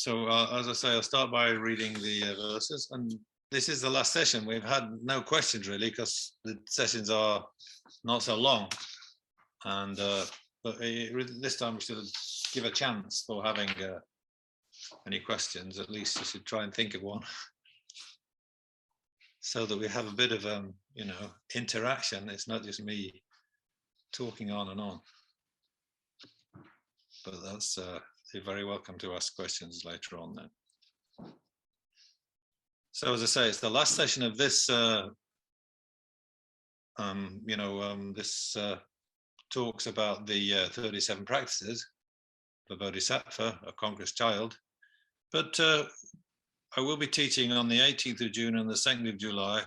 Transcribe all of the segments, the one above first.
So as I say, I'll start by reading the verses, and this is the last session. We've had no questions really because the sessions are not so long, and but this time we should give a chance for having any questions. At least I should try and think of one, so that we have a bit of you know, interaction. It's not just me talking on and on. But that's you're very welcome to ask questions later on then. So as I say, it's the last session of this you know, this talks about the 37 practices for Bodhisattva, a Conqueror's child. But I will be teaching on the 18th of June and the 2nd of July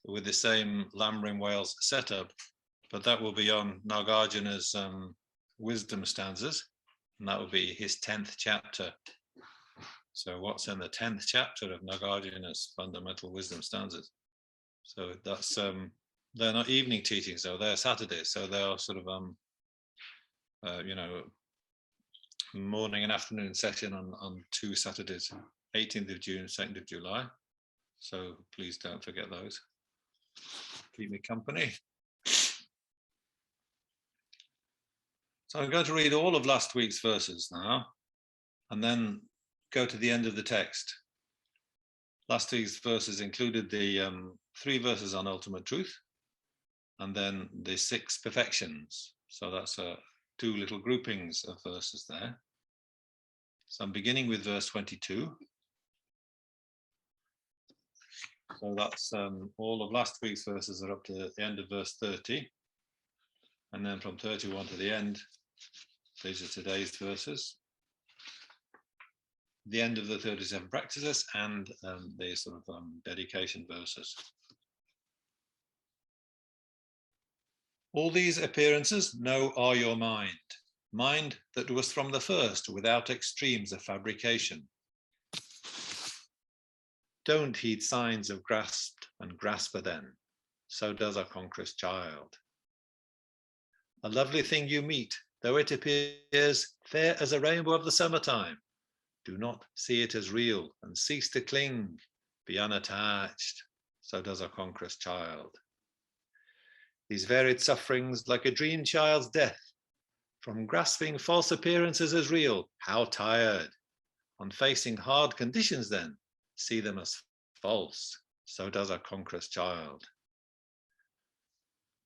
with the same Lamrim Wales setup, but that will be on Nagarjuna's wisdom stanzas, and that will be his 10th chapter. So what's in the 10th chapter of Nagarjuna's fundamental wisdom stanzas? So that's they're not evening teachings though, they're Saturdays, so they are sort of you know, morning and afternoon session on 2 Saturdays, 18th of June, 2nd of July. So please don't forget those. Keep me company. So I'm going to read all of last week's verses now, and then go to the end of the text. Last week's verses included the 3 verses on ultimate truth, and then the 6 perfections. So that's 2 little groupings of verses there. So I'm beginning with verse 22. So that's all of last week's verses are up to the end of verse 30. And then from 31 to the end, these are today's verses. The end of the 37 practices and the sort of dedication verses. All these appearances know are your mind that was from the first without extremes of fabrication. Don't heed signs of grasped and grasper then, so does a Conqueror's child. A lovely thing you meet, though it appears fair as a rainbow of the summertime. Do not see it as real and cease to cling, be unattached, so does a Conqueror's child. These varied sufferings, like a dream child's death, from grasping false appearances as real, how tired. On facing hard conditions then, see them as false, so does a Conqueror's child.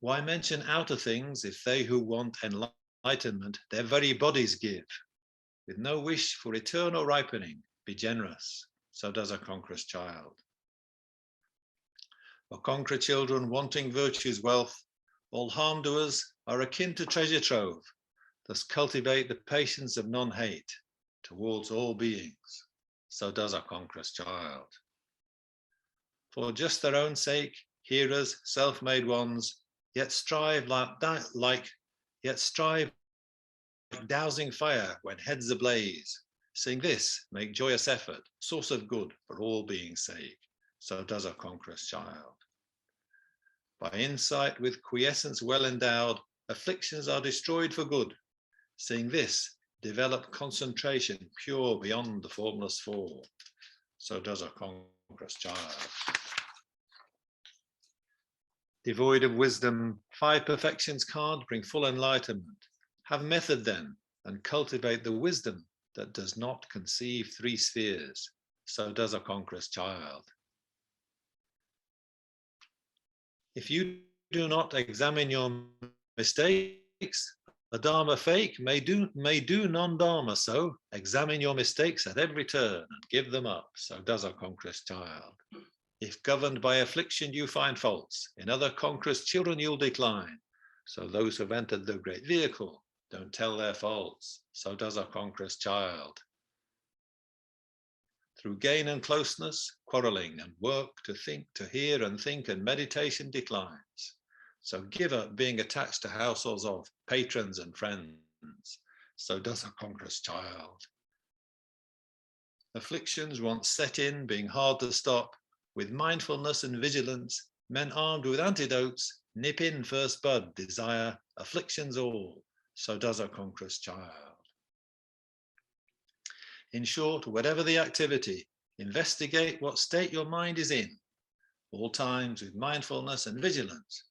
Why mention outer things if they who want enlightenment their very bodies give? With no wish for eternal ripening, be generous, so does a Conqueror's child. For conqueror children wanting virtue's wealth, all harm doers are akin to treasure trove, thus cultivate the patience of non-hate towards all beings, so does a Conqueror's child. For just their own sake, hearers, self-made ones, yet strive like dousing fire when heads ablaze. Sing this, make joyous effort, source of good for all beings' sake, so does a Conqueror's child. By insight with quiescence well endowed, afflictions are destroyed for good. Seeing this, develop concentration pure beyond the formless fall, so does a Conqueror's child. Devoid of wisdom, 5 perfections can't bring full enlightenment. Have method then, and cultivate the wisdom that does not conceive 3 spheres, so does a Conqueror's child. If you do not examine your mistakes, a Dharma fake may do non-Dharma, so examine your mistakes at every turn and give them up, so does a Conqueror's child. If governed by affliction you find faults, in other Conqueror's children you'll decline, so those who've entered the great vehicle don't tell their faults, so does a Conqueror's child. Through gain and closeness, quarreling and work to think, to hear and think, and meditation declines. So give up being attached to households of patrons and friends, so does a Conqueror's child. Afflictions once set in, being hard to stop, with mindfulness and vigilance, men armed with antidotes, nip in first bud, desire, afflictions all, so does a Conqueror's child. In short, whatever the activity, investigate what state your mind is in. All times with mindfulness and vigilance,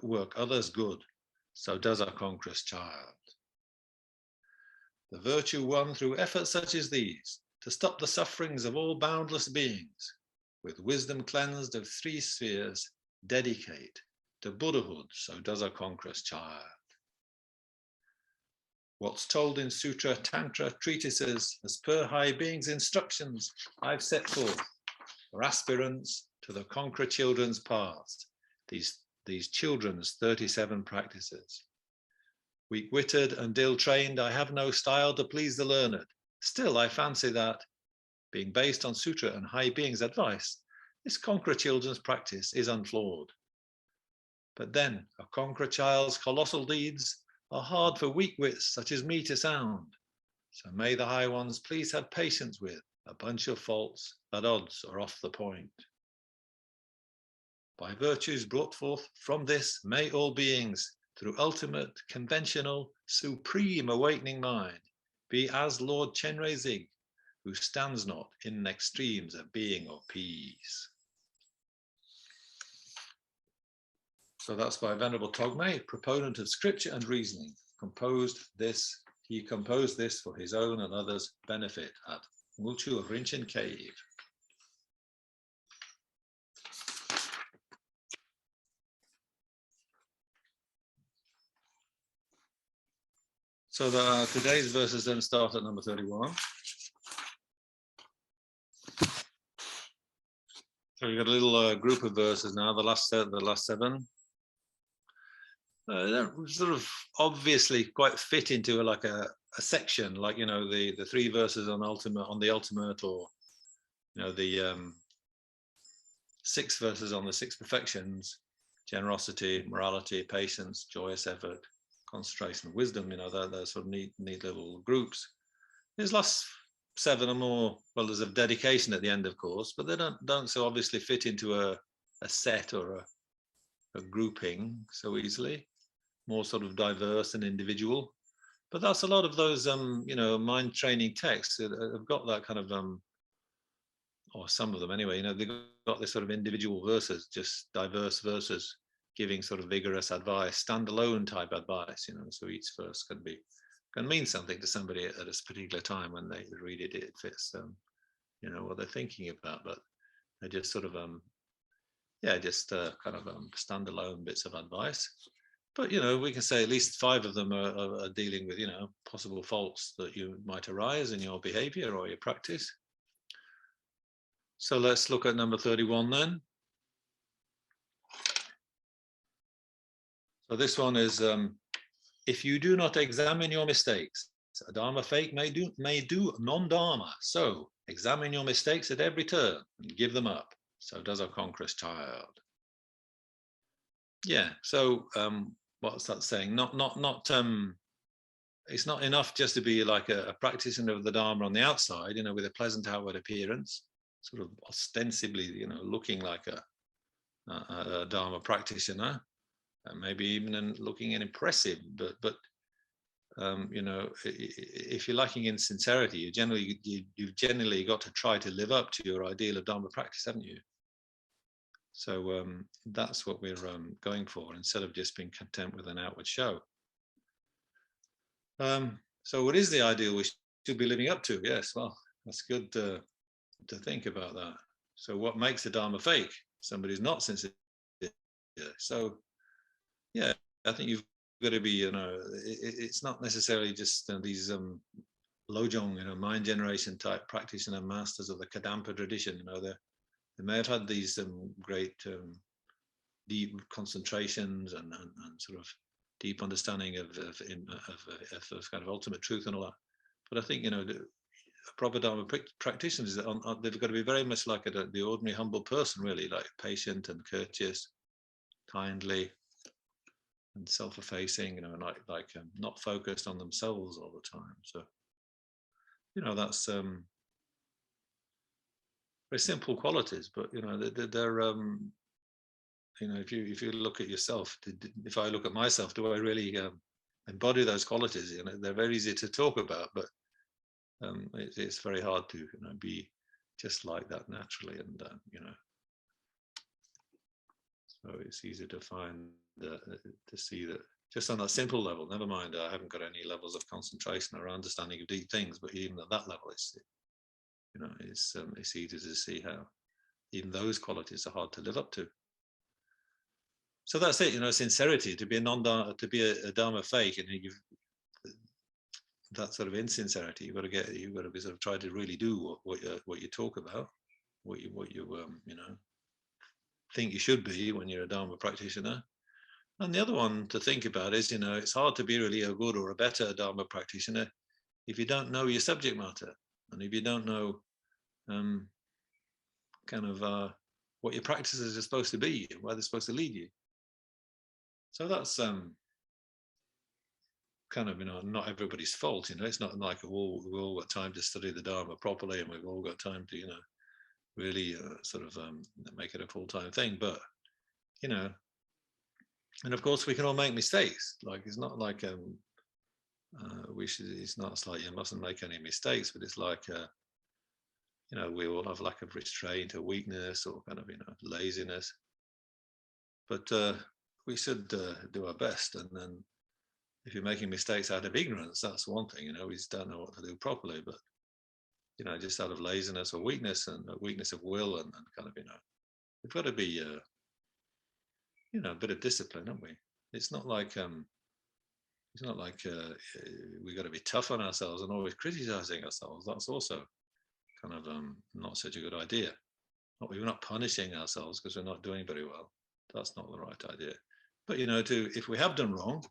work others good. So does our Conqueror's child. The virtue won through efforts such as these, to stop the sufferings of all boundless beings, with wisdom cleansed of 3 spheres, dedicate to Buddhahood. So does our Conqueror's child. What's told in Sutra, Tantra, treatises, as per high beings' instructions, I've set forth for aspirants to the Conqueror children's paths, these children's 37 practices. Weak-witted and ill-trained, I have no style to please the learned. Still, I fancy that, being based on Sutra and high beings' advice, this Conqueror children's practice is unflawed. But then, a Conqueror child's colossal deeds are hard for weak wits such as me to sound. So may the high ones please have patience with a bunch of faults that odds are off the point. By virtues brought forth from this, may all beings, through ultimate, conventional, supreme awakening mind, be as Lord Chenrezig, who stands not in extremes of being or peace. So that's by Venerable Togme, proponent of scripture and reasoning. He composed this for his own and others' benefit at Ngulchu Rinchen Cave. So today's verses then start at number 31. So we've got a little group of verses now, the last 7. They don't sort of obviously quite fit into like a section, like, you know, the 3 verses on the ultimate, or, you know, the 6 verses on the 6 perfections: generosity, morality, patience, joyous effort, concentration, wisdom. You know, they're sort of neat little groups. These last 7 are more, well, there's a dedication at the end, of course, but they don't so obviously fit into a set or a grouping so easily. More sort of diverse and individual. But that's a lot of those, you know, mind training texts that have got that kind of, or some of them anyway, you know, they've got this sort of individual verses, just diverse verses, giving sort of vigorous advice, standalone type advice, you know, so each verse can mean something to somebody at a particular time when they read it. It fits, you know, what they're thinking about, but they're just sort of, kind of standalone bits of advice. But, you know, we can say at least 5 of them are dealing with, you know, possible faults that you might arise in your behavior or your practice. So let's look at number 31 then. So this one is, if you do not examine your mistakes, a Dharma fake may do non-Dharma. So examine your mistakes at every turn and give them up. So does our Conqueror's child. Yeah, so what's that saying? It's not enough just to be like a practitioner of the Dharma on the outside, you know, with a pleasant outward appearance, sort of ostensibly, you know, looking like a Dharma practitioner, and maybe even looking impressive, but you know, if you're lacking in sincerity, you've generally got to try to live up to your ideal of Dharma practice, haven't you? So that's what we're going for, instead of just being content with an outward show. So what is the ideal we should be living up to? Yes, well, that's good to think about that. So what makes a Dharma fake? Somebody's not sincere. So yeah, I think you've got to be, you know, it's not necessarily just these Lojong, you know, mind generation type practitioner masters of the Kadampa tradition. You know, they may have had these great deep concentrations and sort of deep understanding of kind of ultimate truth and all that. But I think, you know, proper Dharma practitioners, they've got to be very much like the ordinary humble person, really, like patient and courteous, kindly, and self-effacing, you know, and like not focused on themselves all the time. So, you know, that's very simple qualities, but, you know, they're you know, if you look at yourself, if I look at myself, do I really embody those qualities? You know, they're very easy to talk about, but it's very hard to be just like that naturally, and so it's easy to find to see that just on that simple level. Never mind, I haven't got any levels of concentration or understanding of deep things, but even at that level, it's easy to see how even those qualities are hard to live up to. So that's it, sincerity. To be a Dharma fake, and you've that sort of insincerity. You've got to be sort of try to really do what you talk about, what you think you should be when you're a Dharma practitioner. And the other one to think about is, it's hard to be really a good or a better Dharma practitioner if you don't know your subject matter, and if you don't know what your practices are supposed to be and where they're supposed to lead you. So that's not everybody's fault. It's not like we've all got time to study the Dharma properly, and we've all got time to really make it a full-time thing. But and of course we can all make mistakes. Like, it's not like it's not like you mustn't make any mistakes, but it's like we all have lack of restraint or weakness or laziness. But we should do our best. And then if you're making mistakes out of ignorance, that's one thing. We just don't know what to do properly. But just out of laziness or weakness, and weakness of will, and we've got to be a bit of discipline, haven't we? It's not like we got to be tough on ourselves and always criticizing ourselves. That's also not such a good idea. We're not punishing ourselves because we're not doing very well. That's not the right idea. But if we have done wrong,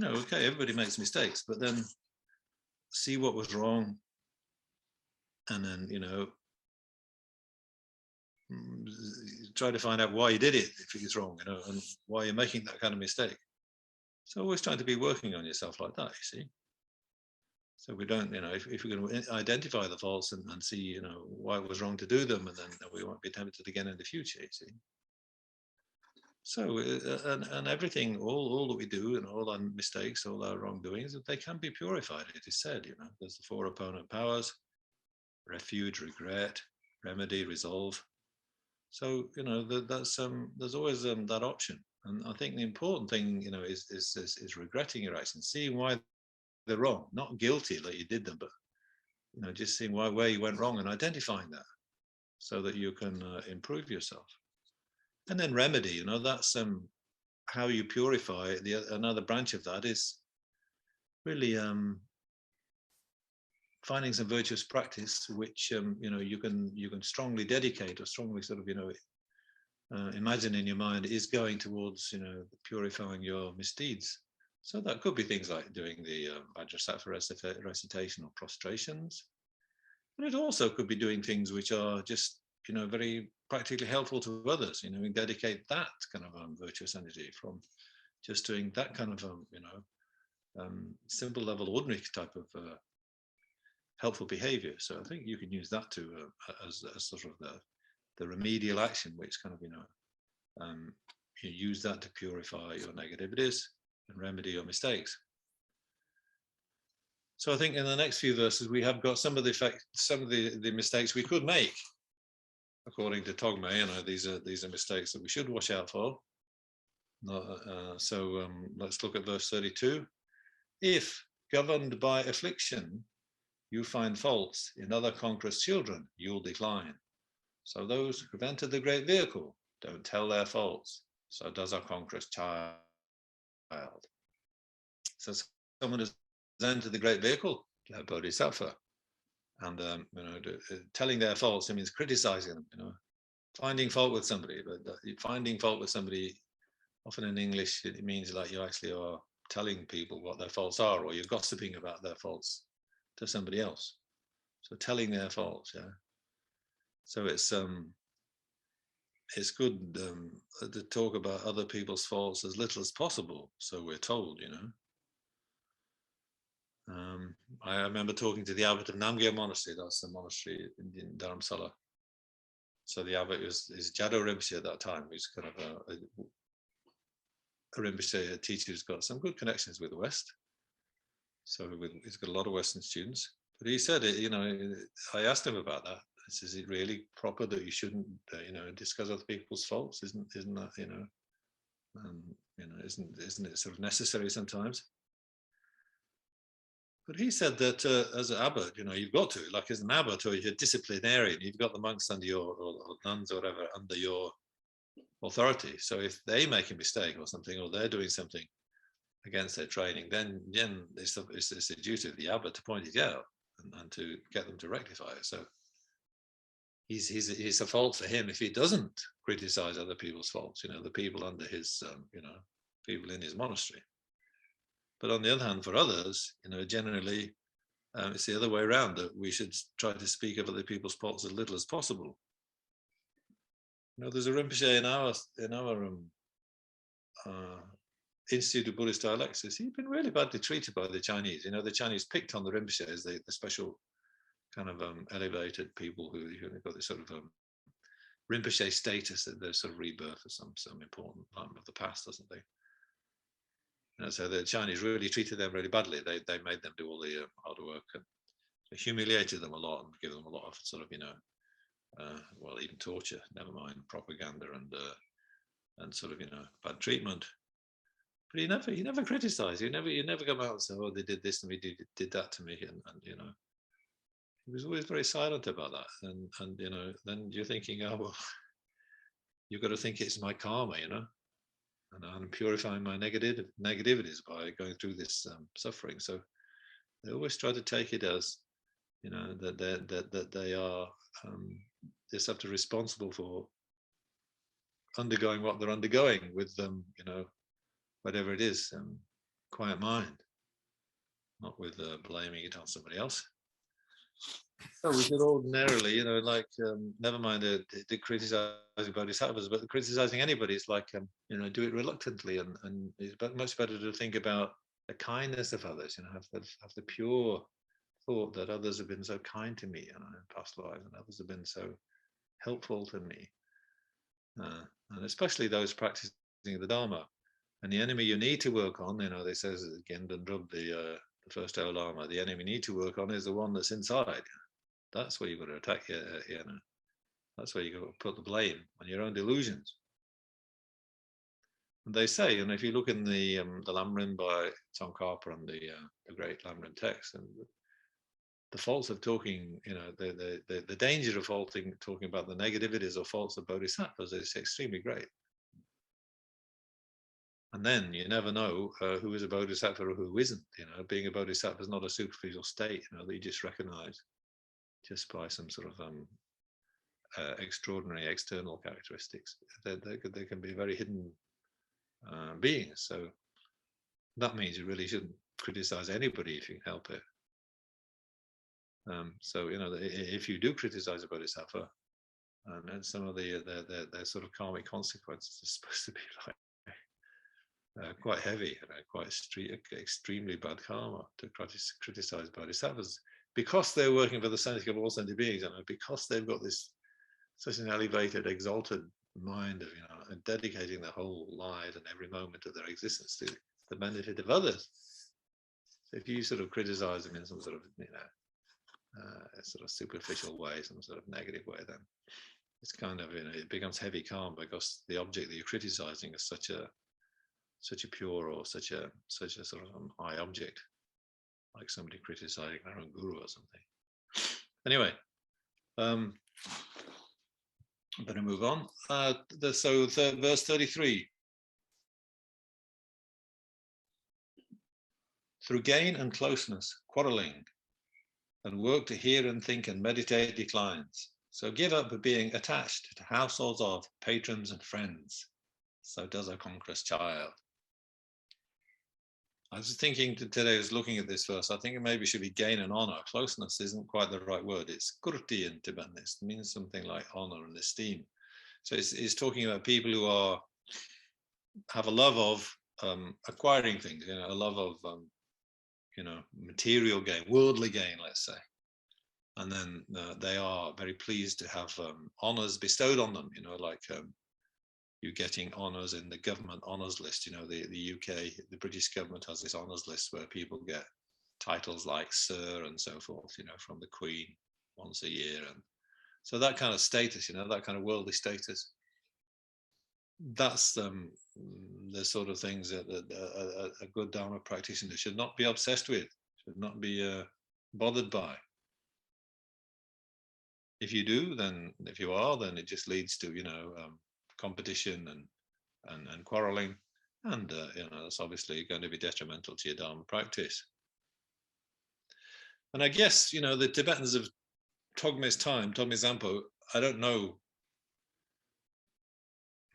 okay, everybody makes mistakes, but then see what was wrong, and then try to find out why you did it if it's wrong, and why you're making that kind of mistake. So always trying to be working on yourself like that, you see. So we don't, if we can identify the faults and see, why it was wrong to do them, and then we won't be tempted again in the future, you see. So, and everything, all that we do, and all our mistakes, all our wrongdoings, they can be purified. It is said, there's the 4 opponent powers: refuge, regret, remedy, resolve. So, there's always that option. And I think the important thing, is regretting your actions, seeing why they're wrong, not guilty that you did them, but just seeing where you went wrong and identifying that, so that you can improve yourself. And then remedy, that's how you purify. Another branch of that is really finding some virtuous practice, which you can strongly dedicate, or strongly imagine in your mind is going towards purifying your misdeeds. So that could be things like doing the Vajrasattva recitation or prostrations, but it also could be doing things which are just very practically helpful to others. And dedicate that kind of virtuous energy from just doing that kind of simple level, ordinary type of helpful behavior. So I think you can use that to as sort of the remedial action, which you use that to purify your negativities and remedy your mistakes. So I think in the next few verses we have got some of the mistakes we could make, according to Togme. These are mistakes that we should watch out for. So let's look at verse 32. If governed by affliction you find faults in other conquerors' children, you'll decline. So those who've entered the great vehicle don't tell their faults. So does our conqueror's child. So someone has entered the great vehicle, a bodhisattva, and telling their faults, it means criticizing them. Finding fault with somebody. But finding fault with somebody, often in English, it means like you actually are telling people what their faults are, or you're gossiping about their faults to somebody else. So telling their faults, yeah. So it's good to talk about other people's faults as little as possible. So we're told, I remember talking to the abbot of Namgyal Monastery. That's the monastery in Dharamsala. So the abbot is Jado Rinpoche at that time. He's kind of a Rinpoche, a teacher who's got some good connections with the West. So he's got a lot of Western students. But he said it, I asked him about that. I says, is it really proper that you shouldn't, discuss other people's faults? Isn't that, isn't it sort of necessary sometimes? But he said that as an abbot, you've got to, like as an abbot or you're a disciplinarian, you've got the monks under your, or nuns or whatever, under your authority. So if they make a mistake or something, or they're doing something against their training, then it's the duty of the abbot to point it out and to get them to rectify it. So he's a fault for him if he doesn't criticize other people's faults, the people under his, people in his monastery. But on the other hand, for others, generally, it's the other way around, that we should try to speak of other people's faults as little as possible. There's a Rinpoche in our Institute of Buddhist Dialects. He's been really badly treated by the Chinese. The Chinese picked on the Rinpoche as the special kind of elevated people who got this sort of Rinpoche status, that they're sort of rebirth of some important time of the past, doesn't they? So the Chinese really treated them really badly. They made them do all the hard work, and they humiliated them a lot and gave them a lot of sort of, well, even torture, never mind propaganda and sort of, bad treatment. But he never criticized. He never come out and say, oh, they did this and we did that to me, and he was always very silent about that. And then you're thinking, oh well, you've got to think it's my karma, and I'm purifying my negativities by going through this suffering. So they always try to take it as, that they are just have to responsible for undergoing what they're undergoing with them, whatever it is, quiet mind, not with blaming it on somebody else. So we should ordinarily, never mind the criticizing bodhisattvas, but criticizing anybody is like, do it reluctantly, and it's much better to think about the kindness of others, have the pure thought that others have been so kind to me, in past lives, and others have been so helpful to me, and especially those practicing the Dharma. And the enemy you need to work on, they says again, the first Dalai Lama, the enemy you need to work on is the one that's inside. That's where you've got to attack, that's where you've got to put the blame on your own delusions. And they say, if you look in the Lamrim by Tsongkhapa and the great Lamrim text, and the faults of talking, the danger of talking about the negativities or faults of bodhisattvas is extremely great. And then you never know who is a bodhisattva or who isn't. Being a bodhisattva is not a superficial state, that you just recognize just by some sort of extraordinary external characteristics. They can be very hidden beings. So that means you really shouldn't criticize anybody if you can help it. So if you do criticize a bodhisattva, and some of their sort of karmic consequences are supposed to be like quite heavy, quite extremely bad karma to criticize bodhisattvas, because they're working for the sanity of all sentient beings, because they've got this such an elevated, exalted mind of, and dedicating their whole lives and every moment of their existence to the benefit of others. So if you sort of criticize them in some sort of, sort of superficial way, some sort of negative way, then it's kind of, it becomes heavy karma, because the object that you're criticizing is such a pure or such a sort of high object, like somebody criticizing their own guru or something. Anyway, I'm going to move on. Verse 33. Through gain and closeness, quarreling, and work to hear and think and meditate declines. So give up being attached to households of patrons and friends. So does a conqueror's child. I was thinking today, I was looking at this verse, I think it maybe should be gain and honor. Closeness isn't quite the right word. It's kurti in Tibetan. It means something like honor and esteem. So it's talking about people who have a love of acquiring things, a love of, material gain, worldly gain, let's say. And then they are very pleased to have honors bestowed on them, like you getting honors in the government honors list. The UK, the British government has this honors list where people get titles like Sir and so forth, from the Queen once a year. And so that kind of status, that kind of worldly status, that's the sort of things that a good Dharma practitioner should not be obsessed with, should not be bothered by. If you do, then if you are, then it just leads to competition and quarreling, and that's obviously going to be detrimental to your Dharma practice. And I guess the Tibetans of Togme's time, Togme Zangpo, I don't know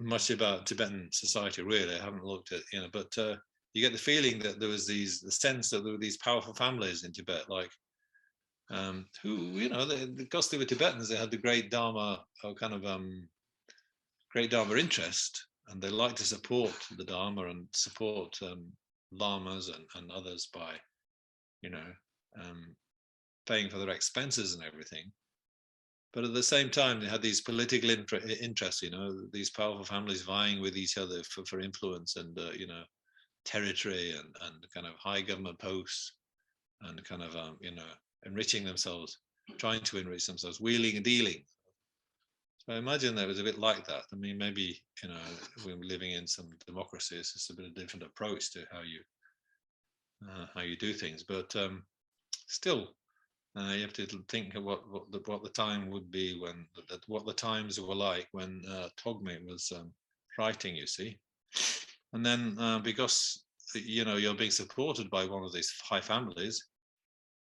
much about Tibetan society really. I haven't looked at but you get the feeling that there was the sense that there were these powerful families in Tibet, like who because they were Tibetans, they had the great Dharma great Dharma interest, and they like to support the Dharma and support lamas and others by paying for their expenses and everything. But at the same time, they had these political interests, these powerful families vying with each other for influence and territory and kind of high government posts, and kind of enriching themselves, trying to enrich themselves, wheeling and dealing. So I imagine that was a bit like that. I mean, maybe we're living in some democracies, it's a bit of a different approach to how you do things, but still. You have to think of what the time would be what the times were like when Togme was writing, you see. And then because you're being supported by one of these high families,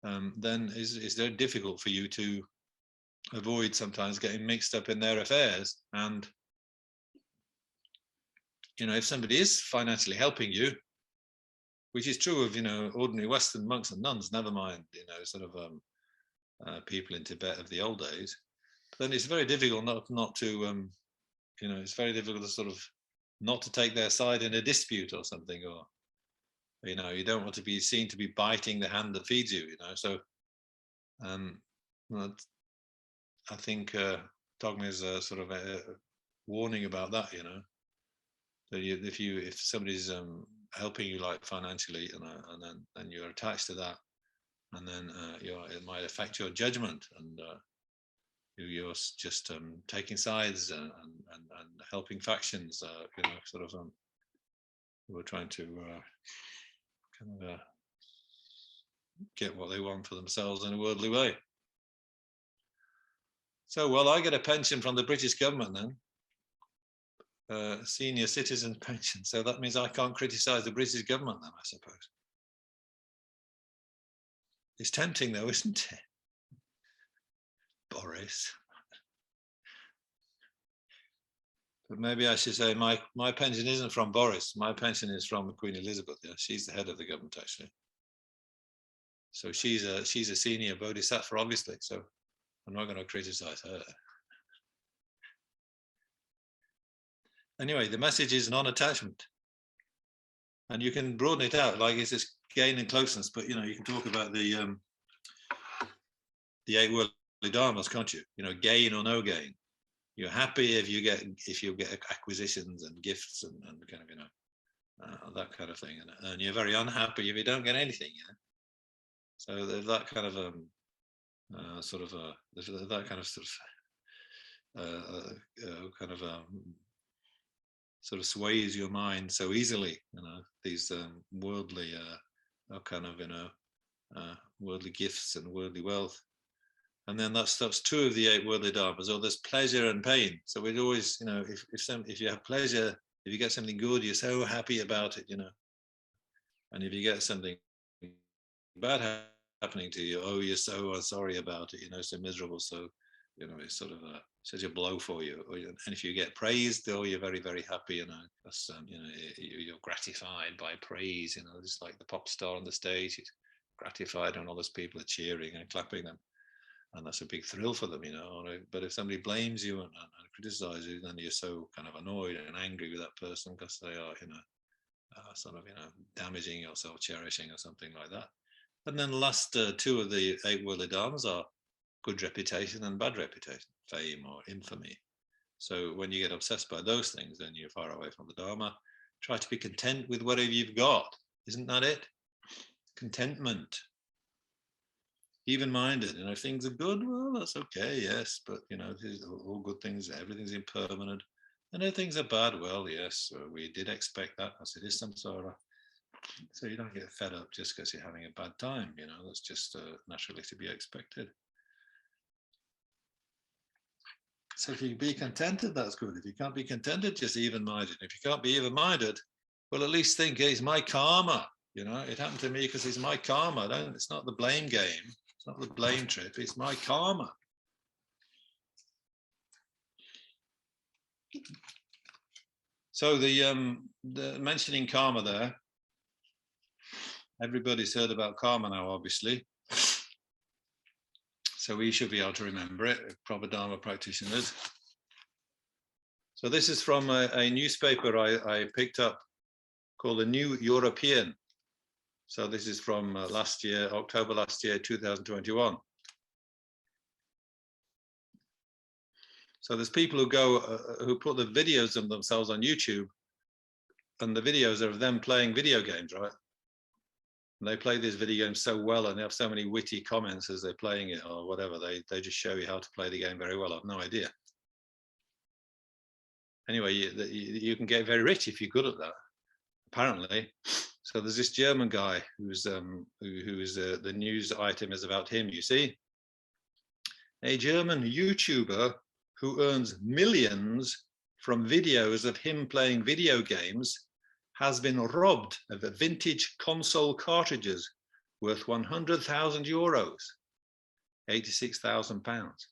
then it's very difficult for you to avoid sometimes getting mixed up in their affairs. And if somebody is financially helping you, which is true of ordinary Western monks and nuns, never mind sort of people in Tibet of the old days, then it's very difficult not to it's very difficult to sort of not to take their side in a dispute or something, or you don't want to be seen to be biting the hand that feeds you, so I think Togme is sort of a warning about that, that if somebody's helping you like financially, and you're attached to that, and then it might affect your judgment, and you're just taking sides and helping factions, sort of who are trying to kind of get what they want for themselves in a worldly way. So, well, I get a pension from the British government then, senior citizen pension. So that means I can't criticize the British government then, I suppose. It's tempting though, isn't it? Boris. But maybe I should say my pension isn't from Boris. My pension is from Queen Elizabeth. Yeah, she's the head of the government actually. So she's a senior bodhisattva, obviously. So I'm not going to criticize her. Anyway, the message is non-attachment, and you can broaden it out like it's this gain and closeness. But you can talk about the 8 worldly dharmas, can't you? Gain or no gain. You're happy if you get acquisitions and gifts and kind of that kind of thing, and you're very unhappy if you don't get anything. So that kind of that kind of sort of sways your mind so easily. These worldly kind of worldly gifts and worldly wealth. And then that's 2 of the 8 worldly dharmas. Or there's pleasure and pain. So we'd always, if you have pleasure, if you get something good, you're so happy about it, And if you get something bad happening to you, oh, you're so sorry about it, so miserable. So, it's sort of such a blow for you. And if you get praised, oh, you're very, very happy, That's, you're gratified by praise, just like the pop star on the stage. He's gratified and all those people are cheering and clapping them. And that's a big thrill for them, But if somebody blames you and criticizes you, then you're so kind of annoyed and angry with that person because they are, sort of, damaging your self-cherishing or something like that. And then the last 2 of the 8 worldly dharmas are good reputation and bad reputation, fame or infamy. So when you get obsessed by those things, then you're far away from the Dharma. Try to be content with whatever you've got. Isn't that it? Contentment. even-minded. You know, if things are good, well, that's okay, yes, but you know, all good things, everything's impermanent. And if things are bad, well, yes, we did expect that, as it is samsara. So you don't get fed up just because you're having a bad time, you know, that's just naturally to be expected. So if you can be contented, that's good. If you can't be contented, just even-minded. If you can't be even-minded, well, at least think it's my karma. You know, it happened to me because it's my karma. It's not the blame game. It's not the blame trip. It's my karma. So the mentioning karma there, everybody's heard about karma now, obviously. So we should be able to remember it, proper Dharma practitioners. So this is from a newspaper I picked up called the New European. So this is from last year, October last year, 2021. So there's people who go, who put the videos of themselves on YouTube, and the videos are of them playing video games, right? And they play these video games so well, and they have so many witty comments as they're playing it or whatever. They just show you how to play the game very well. I've no idea. Anyway, you can get very rich if you're good at that, apparently. So there's this German guy who's the news item is about him, you see. A German YouTuber who earns millions from videos of him playing video games has been robbed of vintage console cartridges worth 100,000 euros, 86,000 pounds.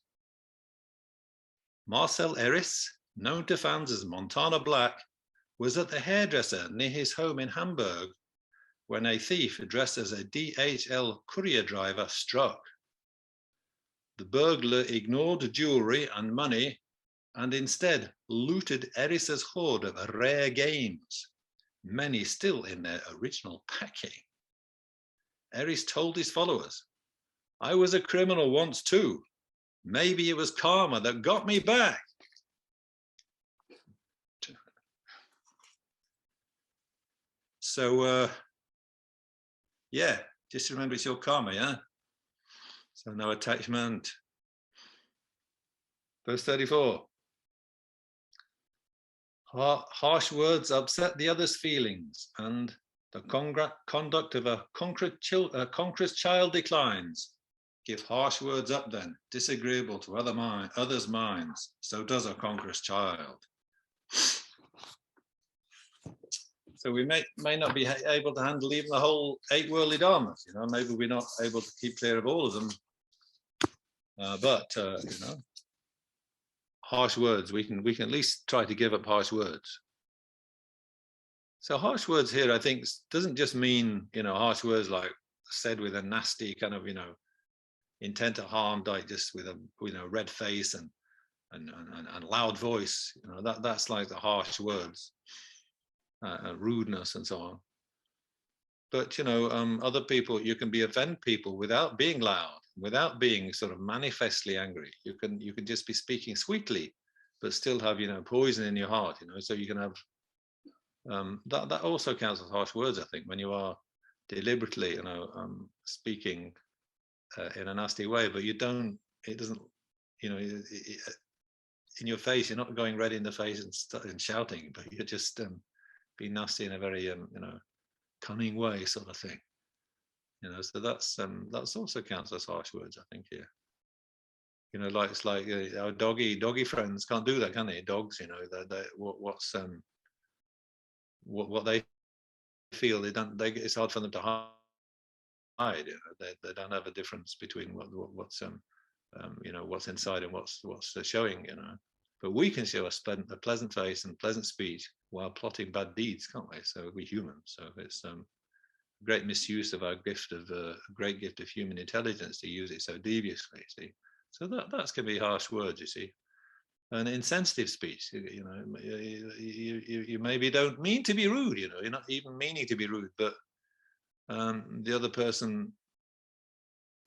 Marcel Eris, known to fans as Montana Black, was at the hairdresser near his home in Hamburg when a thief dressed as a DHL courier driver struck. The burglar ignored jewelry and money and instead looted Eris's hoard of rare games, many still in their original packing. Eris told his followers, "I was a criminal once too. Maybe it was karma that got me back." So, yeah, just remember it's your karma, yeah? So no attachment. Verse 34. Harsh words upset the other's feelings, and the conduct of a conqueror's child declines. Give harsh words up then, disagreeable to others' minds. So does a conqueror's child. So we may not be able to handle even the whole 8 worldly dharmas. You know, maybe we're not able to keep clear of all of them. But you know, harsh words, we can at least try to give up harsh words. So harsh words here, I think, doesn't just mean, you know, harsh words like said with a nasty kind of, you know, intent to harm, like just with a, you know, red face and loud voice. You know, that's like the harsh words, rudeness and so on. But you know, other people, you can offend people without being loud, without being sort of manifestly angry. You can just be speaking sweetly, but still have, you know, poison in your heart. You know, so you can have that also counts as harsh words, I think, when you are deliberately, you know, speaking in a nasty way, but you don't. It doesn't, you know, in your face. You're not going red in the face and shouting, but you're just being nasty in a very, you know, cunning way, sort of thing. You know, so that's also counts as harsh words, I think, here. You know, like it's like our doggy friends can't do that, can they? Dogs, you know, what they feel, it's hard for them to hide. You know, they don't have a difference between what's you know, what's inside and what's showing. You know, but we can show a pleasant face and pleasant speech while plotting bad deeds, can't we? So we're human. So it's great misuse of our gift of great gift of human intelligence to use it so deviously. See, so that can be harsh words. You see. An insensitive speech, you know, you maybe don't mean to be rude, you know, you're not even meaning to be rude, but the other person,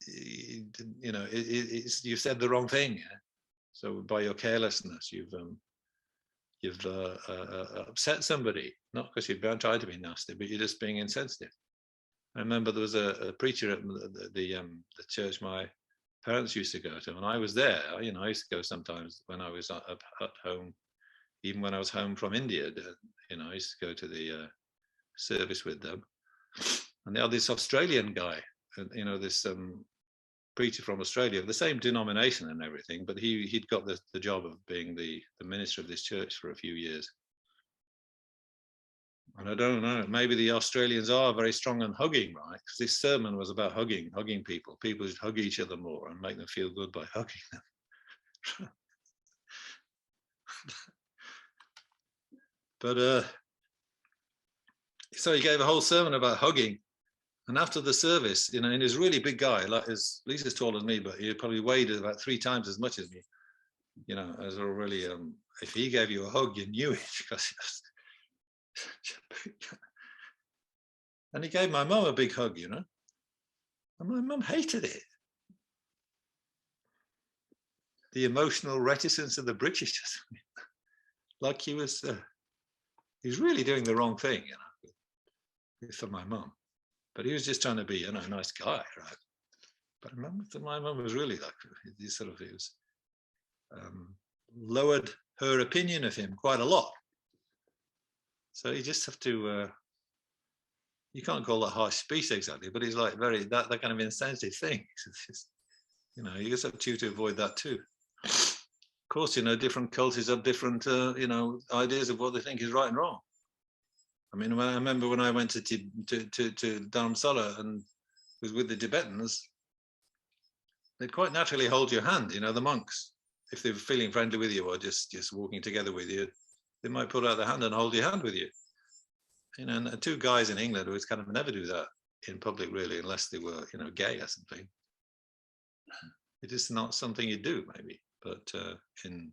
you know, you've said the wrong thing. Yeah? So by your carelessness, you've upset somebody, not because you've tried to be nasty, but you're just being insensitive. I remember there was a preacher at the church my parents used to go to, and I was there. I used to go sometimes when I was at home, even when I was home from India. I used to go to the service with them. And they had this Australian guy, this preacher from Australia, of the same denomination and everything, but he'd got the job of being the minister of this church for a few years. And I don't know, maybe the Australians are very strong on hugging, right? Because this sermon was about hugging people. People should hug each other more and make them feel good by hugging them. But so he gave a whole sermon about hugging. And after the service, and he's a really big guy, like at least as tall as me, but he probably weighed about 3 times as much as me. As a really, if he gave you a hug, you knew it because and he gave my mum a big hug, and my mum hated it. The emotional reticence of the British, like he's really doing the wrong thing, for my mum. But he was just trying to be, a nice guy, right? But I remember that my mum was really like, he was lowered her opinion of him quite a lot. So you just have to, you can't call that harsh speech exactly, but it's like that kind of insensitive thing. You just have to avoid that too. Of course, different cultures have different, ideas of what they think is right and wrong. I mean, I remember when I went to Dharamsala and was with the Tibetans, they'd quite naturally hold your hand, the monks. If they were feeling friendly with you or just walking together with you, they might put out their hand and hold your hand with you. And 2 guys in England would kind of never do that in public, really, unless they were, gay or something. It is not something you do, maybe, but in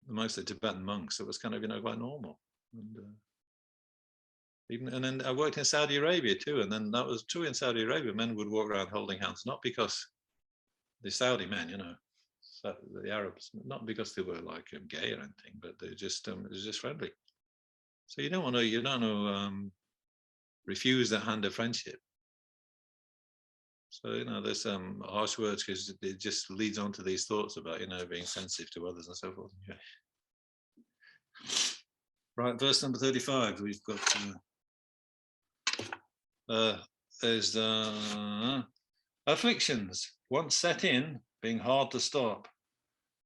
amongst the Tibetan monks, it was kind of, quite normal. And then I worked in Saudi Arabia too, and then that was true in Saudi Arabia. Men would walk around holding hands, not because the Saudi men, the Arabs, not because they were like gay or anything, but they just it was just friendly. So you don't want to refuse that hand of friendship. So there's some harsh words because it just leads on to these thoughts about being sensitive to others and so forth. Yeah. Right, verse number 35. We've got there's afflictions once set in, being hard to stop.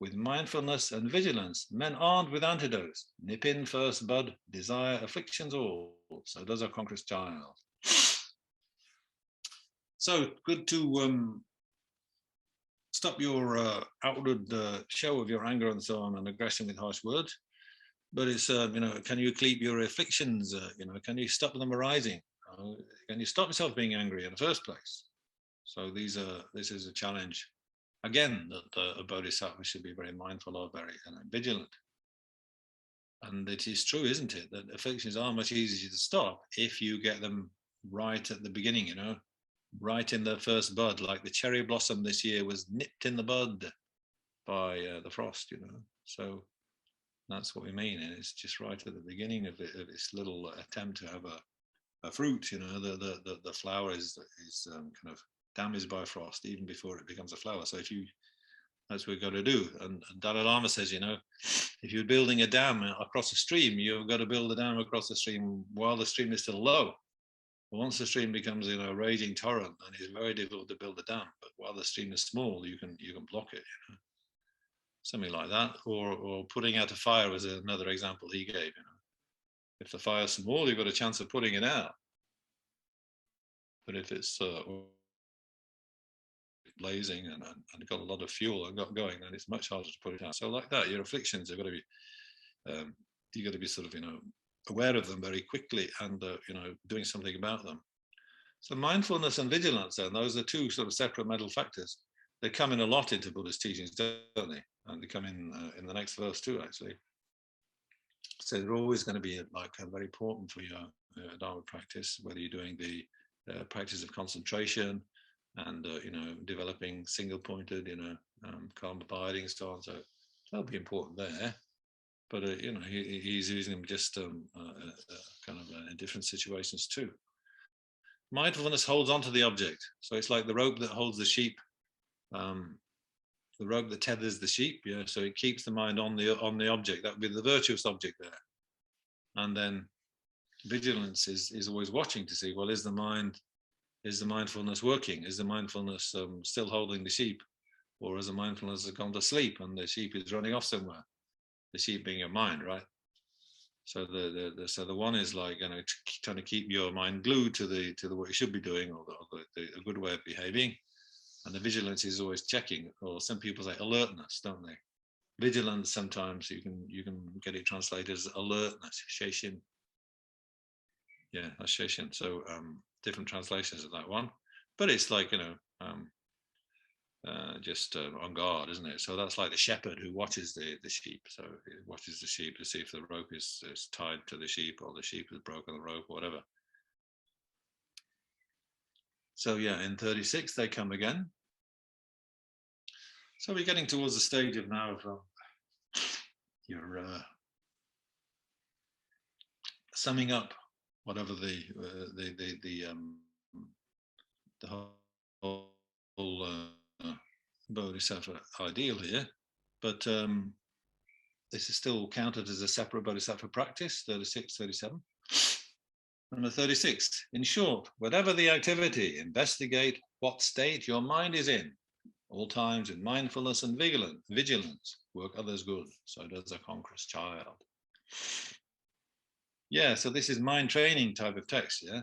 With mindfulness and vigilance, men armed with antidotes, nip in first bud, desire afflictions all. So does a conqueror's child. So good to stop your outward show of your anger and so on and aggression with harsh words. But it's, can you keep your afflictions, can you stop them arising? Can you stop yourself being angry in the first place? So this is a challenge, again, that a bodhisattva should be very mindful of, very vigilant. And it is true, isn't it, that afflictions are much easier to stop if you get them right at the beginning, right in the first bud, like the cherry blossom this year was nipped in the bud by the frost, So that's what we mean. And it's just right at the beginning of its little attempt to have a fruit, the flower is kind of damaged by frost even before it becomes a flower. So that's what we've got to do. And Dalai Lama says, if you're building a dam across a stream, you've got to build a dam across the stream while the stream is still low. But once the stream becomes a raging torrent, then it's very difficult to build a dam. But while the stream is small, you can block it. Something like that, or putting out a fire was another example he gave. If the fire's small, you've got a chance of putting it out. But if it's blazing and got a lot of fuel and got going, then it's much harder to put it out. So like that, your afflictions have got to be, you got to be sort of aware of them very quickly and doing something about them. So mindfulness and vigilance, then those are 2 sort of separate mental factors. They come in a lot into Buddhist teachings, don't they? And they come in the next verse too, actually. So they're always going to be very important for your Dharma practice, whether you're doing the practice of concentration and developing single-pointed, calm abiding and so on. So that'll be important there. But he's using them just kind of in different situations too. mindfulness holds on to the object. So it's like the rope that holds the sheep, the rope that tethers the sheep. Yeah. So it keeps the mind on the object. That would be the virtuous object there. And then vigilance is always watching to see, well, is the mindfulness working? Is the mindfulness still holding the sheep? Or has the mindfulness gone to sleep and the sheep is running off somewhere? The sheep being your mind, right? So the one is like, you know, trying to keep your mind glued to the what you should be doing, or the good way of behaving. And the vigilance is always checking, or some people say alertness, don't they? Vigilance, sometimes you can get it translated as alertness, sheishin. Yeah, that's sheishin. So different translations of that one, but it's like, you know, just on guard, isn't it? So that's like the shepherd who watches the sheep. So it watches the sheep to see if the rope is tied to the sheep, or the sheep has broken the rope, or whatever. So yeah, in 36 they come again. So we're getting towards the stage of now of your summing up whatever the whole bodhisattva ideal here, but this is still counted as a separate bodhisattva practice. 36, 37. Number 36. In short, whatever the activity, investigate what state your mind is in. All times in mindfulness and vigilance, work others good. So does a conqueror's child. Yeah, so this is mind training type of text, yeah?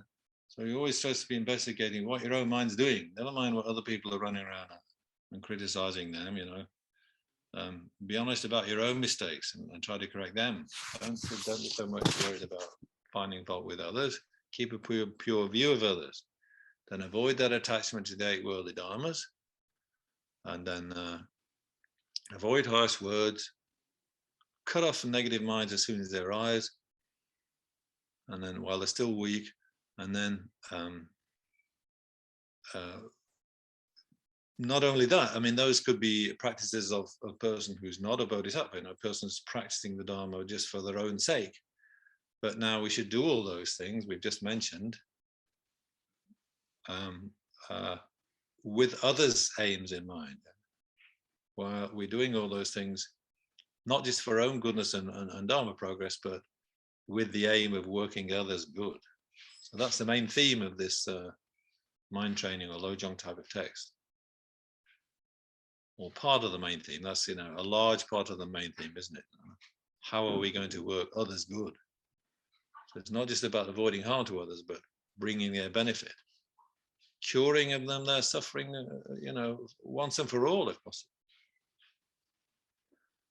So you're always supposed to be investigating what your own mind's doing. Never mind what other people are running around and criticizing them, you know. Be honest about your own mistakes and try to correct them. Don't be so much worried about finding fault with others. Keep a pure view of others. Then avoid that attachment to the 8 worldly dharmas. And then avoid harsh words. Cut off some negative minds as soon as they arise. And then while they're still weak, and then not only that, I mean, those could be practices of a person who's not a bodhisattva, you know, a person's practicing the Dharma just for their own sake. But now we should do all those things we've just mentioned with others' aims in mind. While we're doing all those things, not just for our own goodness and Dharma progress, but with the aim of working others good. So that's the main theme of this mind training or Lojong type of text. Or part of the main theme. That's, you know, a large part of the main theme, isn't it? How are we going to work others good? So it's not just about avoiding harm to others, but bringing their benefit, curing of them their suffering, you know, once and for all, if possible.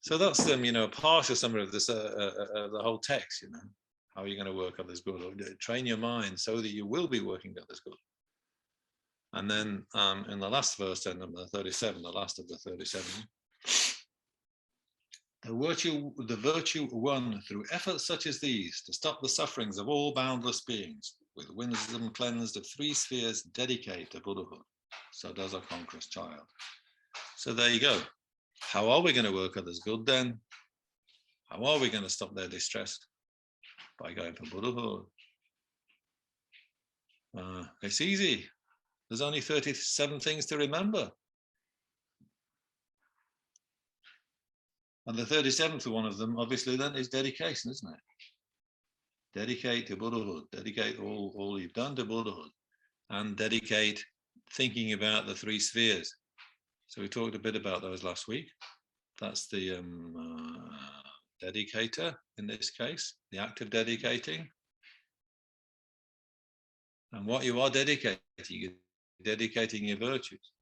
So that's you know, a partial summary of this, the whole text. You know, how are you going to work others good? Or train your mind so that you will be working others good. And then in the last verse, then number 37, the last of the 37. The virtue won through efforts such as these to stop the sufferings of all boundless beings, with wisdom cleansed of 3 spheres, dedicate to Buddhahood. So does a conqueror's child. So there you go. How are we going to work others good then? How are we going to stop their distress? By going for Buddhahood. It's easy. There's only 37 things to remember. And the 37th one of them, obviously, then is dedication, isn't it? Dedicate to Buddhahood. Dedicate all you've done to Buddhahood. And dedicate thinking about the 3 spheres. So we talked a bit about those last week. That's the dedicator in this case, the act of dedicating. And what you are dedicating, you're dedicating your virtues.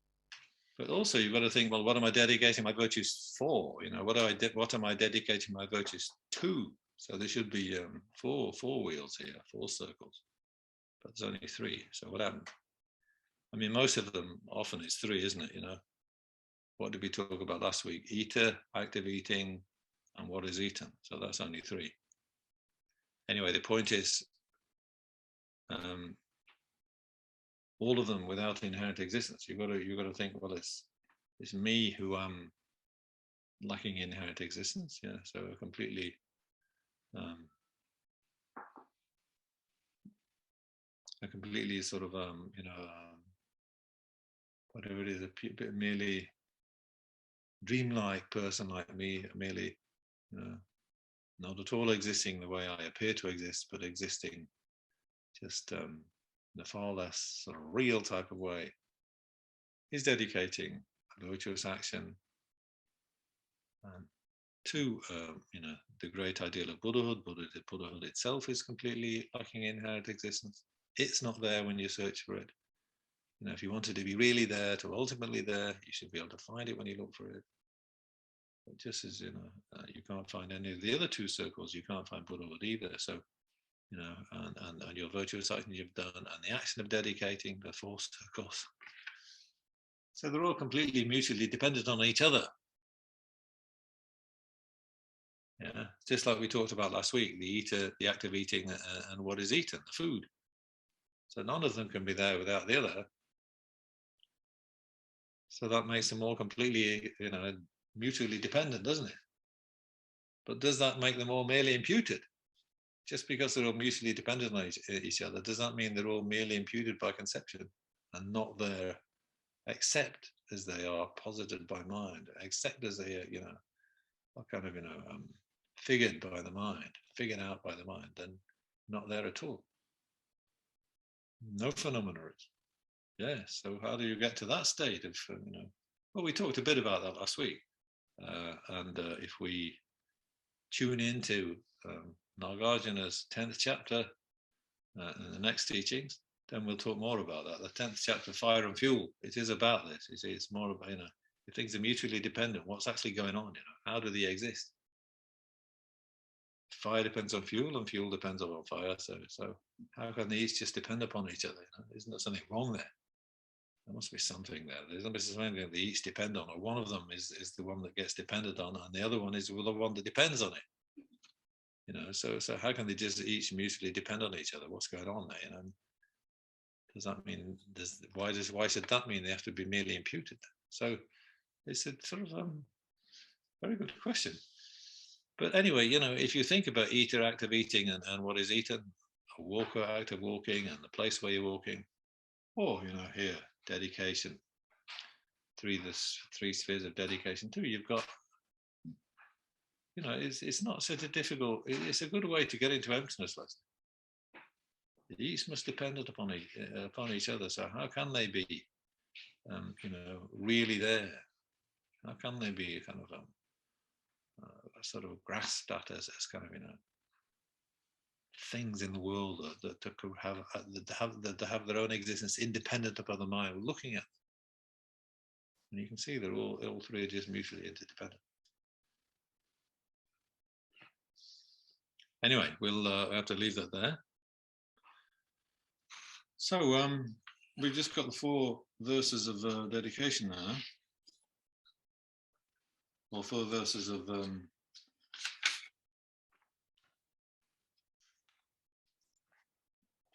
But also you've got to think, well, what am I dedicating my virtues for? You know, what am I dedicating my virtues to? So there should be 4 wheels here, 4 circles, but there's only 3. So what happened? I mean, most of them, often it's 3, isn't it? You know, what did we talk about last week? Eater, active eating, and what is eaten. So that's only 3. Anyway, the point is, all of them without inherent existence. You've got to think, well, it's me who am lacking inherent existence. Yeah, so completely a completely sort of, whatever it is, a bit merely dreamlike person like me, merely, not at all existing the way I appear to exist, but existing just in a far less sort of real type of way, is dedicating a virtuous action to, the great ideal of Buddhahood. Buddhahood itself is completely lacking inherent existence. It's not there when you search for it. If you wanted to be really there, to ultimately there, you should be able to find it when you look for it. But just as you can't find any of the other two circles, you can't find Buddhahood either. So, and your virtuous action you've done, and the action of dedicating the four circles. So they're all completely mutually dependent on each other. Yeah, just like we talked about last week, the eater, the act of eating, and what is eaten, the food. So none of them can be there without the other. So that makes them all completely, mutually dependent, doesn't it? But does that make them all merely imputed? Just because they're all mutually dependent on each other, does that mean they're all merely imputed by conception and not there, except as they are posited by mind, except as they are kind of, figured by the mind, figured out by the mind, then not there at all. No phenomena is. Yeah. So how do you get to that state of, well, we talked a bit about that last week. And if we tune into Nagarjuna's 10th chapter in the next teachings, then we'll talk more about that. The 10th chapter, Fire and Fuel, it is about this. It's more about, if things are mutually dependent, what's actually going on? How do they exist? Fire depends on fuel, and fuel depends on fire. So how can these just depend upon each other? Isn't there something wrong there? There must be something there. There's must be something that they each depend on, or one of them is the one that gets depended on, and the other one is the one that depends on it. So how can they just each mutually depend on each other? What's going on there? Does that mean why should that mean they have to be merely imputed? So it's a sort of very good question. But anyway, if you think about eater, act of eating, and what is eaten, a walker, act of walking, and the place where you're walking, or here, dedication, the three spheres of dedication too. You've got, it's not such a difficult. It's a good way to get into emptiness lesson. Each must depend upon each other. So how can they be, really there? How can they be kind of sort of grasped at as kind of things in the world that could have their own existence independent of other mind? We're looking at, and you can see they're all three are just mutually interdependent. Anyway, we'll have to leave that there. So we've just got the 4 verses of dedication now, or 4 verses of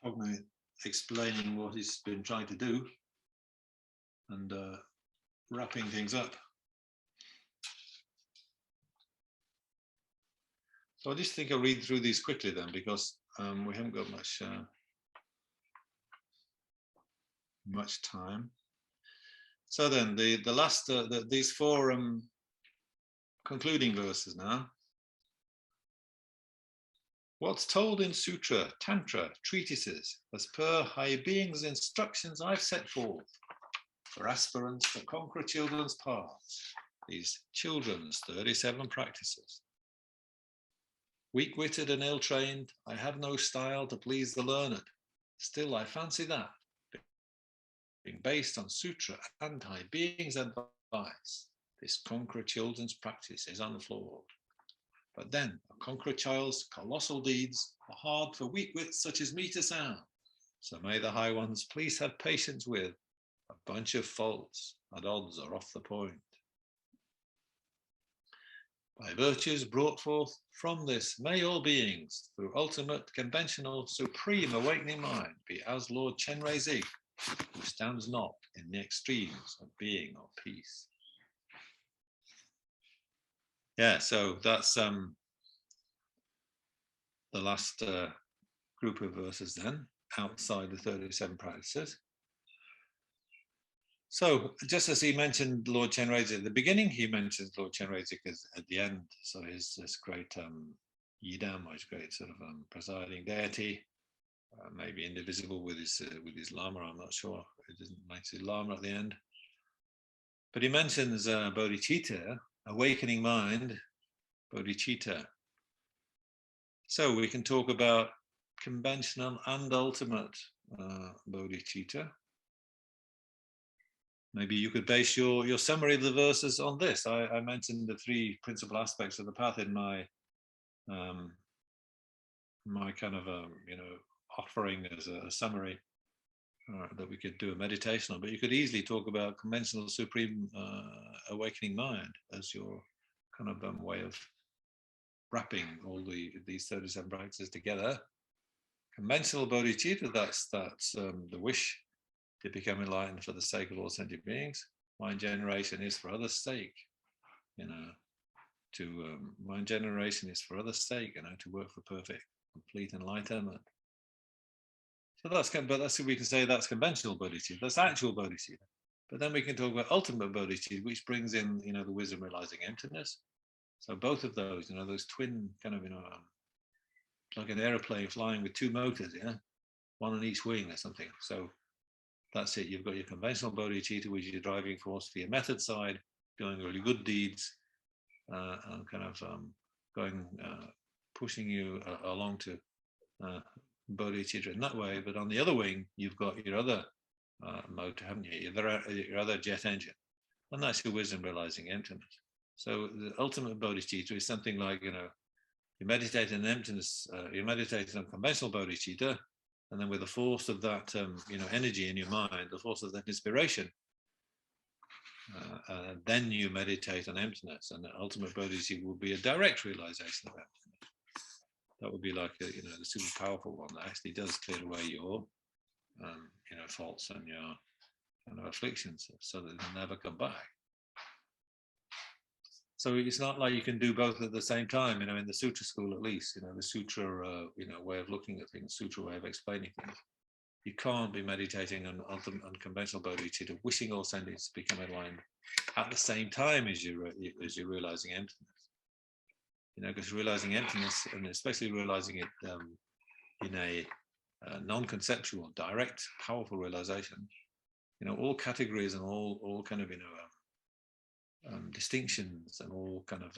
Togme explaining what he's been trying to do and wrapping things up. So I just think I'll read through these quickly then, because we haven't got much time. So then the last these 4 concluding verses now. What's told in sutra, tantra, treatises, as per high being's instructions I've set forth for aspirants to conquer children's paths, these children's 37 practices. Weak-witted and ill-trained, I have no style to please the learned. Still, I fancy that, being based on sutra and high being's advice, this conqueror children's practice is unflawed. But then, a conqueror child's colossal deeds are hard for weak-wits such as me to sound. So may the high ones please have patience with a bunch of faults, and odds are off the point. By virtues brought forth from this, may all beings, through ultimate, conventional, supreme awakening mind, be as Lord Chenrei Zig, who stands not in the extremes of being or peace. Yeah, so that's the last group of verses then. outside the 37 practices. So just as he mentioned Lord Chenrezig at the beginning, he mentions Lord Chenrezig at the end. So his this great Yidam, or his great sort of presiding deity, maybe indivisible with his Lama. I'm not sure. It doesn't mention his Lama at the end, but he mentions bodhicitta, awakening mind, bodhicitta. So we can talk about conventional and ultimate bodhicitta. Maybe you could base your summary of the verses on this. I mentioned the three principal aspects of the path in my my kind of offering as a summary that we could do a meditation on. But you could easily talk about conventional supreme awakening mind as your kind of way of wrapping all these 37 practices together. Conventional bodhicitta, that's the wish to become enlightened for the sake of all sentient beings. Mind generation is for others' sake, mind generation is for others' sake, to work for perfect, complete enlightenment. So we can say that's conventional bodhicitta, that's actual bodhicitta. But then we can talk about ultimate bodhicitta, which brings in, the wisdom realizing emptiness. So both of those, those twin kind of, like an aeroplane flying with two motors, one on each wing or something. So that's it. You've got your conventional bodhicitta, which is your driving force for your method side, doing really good deeds, and kind of pushing you along to bodhicitta in that way. But on the other wing, you've got your other motor, haven't you? Your other jet engine, and that's your wisdom realizing emptiness. So the ultimate bodhicitta is something like, you meditate on emptiness, you meditate on conventional bodhicitta, and then with the force of that, energy in your mind, the force of that inspiration, then you meditate on emptiness, and the ultimate bodhicitta will be a direct realization of emptiness. That would be like the super powerful one that actually does clear away your, faults and your kind of afflictions, so that they'll never come back. So it's not like you can do both at the same time, in the sutra school at least, the sutra, way of looking at things, sutra way of explaining things. You can't be meditating on conventional bodhicitta, wishing all sentience to become enlightened at the same time as you're realizing emptiness. Because realizing emptiness, and especially realizing it in a non-conceptual, direct, powerful realization, all categories and all kind of, distinctions and all kind of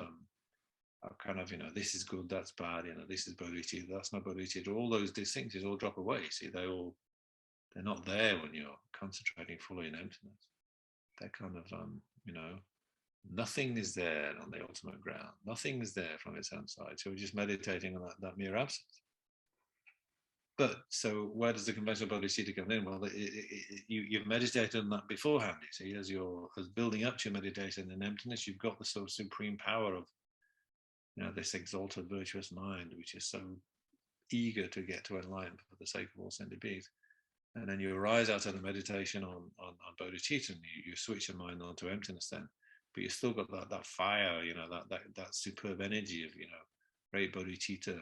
this is good, that's bad, this is bodhicitta, that's not bodhicitta, all those distinctions all drop away. See, they're not there when you're concentrating fully in emptiness. They're kind of nothing is there on the ultimate ground, nothing is there from its own side, so we're just meditating on that mere absence. But so where does the conventional bodhicitta come in? Well, you've meditated on that beforehand. You see, as building up to your meditation in emptiness, you've got the sort of supreme power of, this exalted virtuous mind, which is so eager to get to enlightenment for the sake of all sentient beings. And then you arise out of the meditation on bodhicitta, and you switch your mind onto emptiness then. But you've still got that fire, that superb energy of, great bodhicitta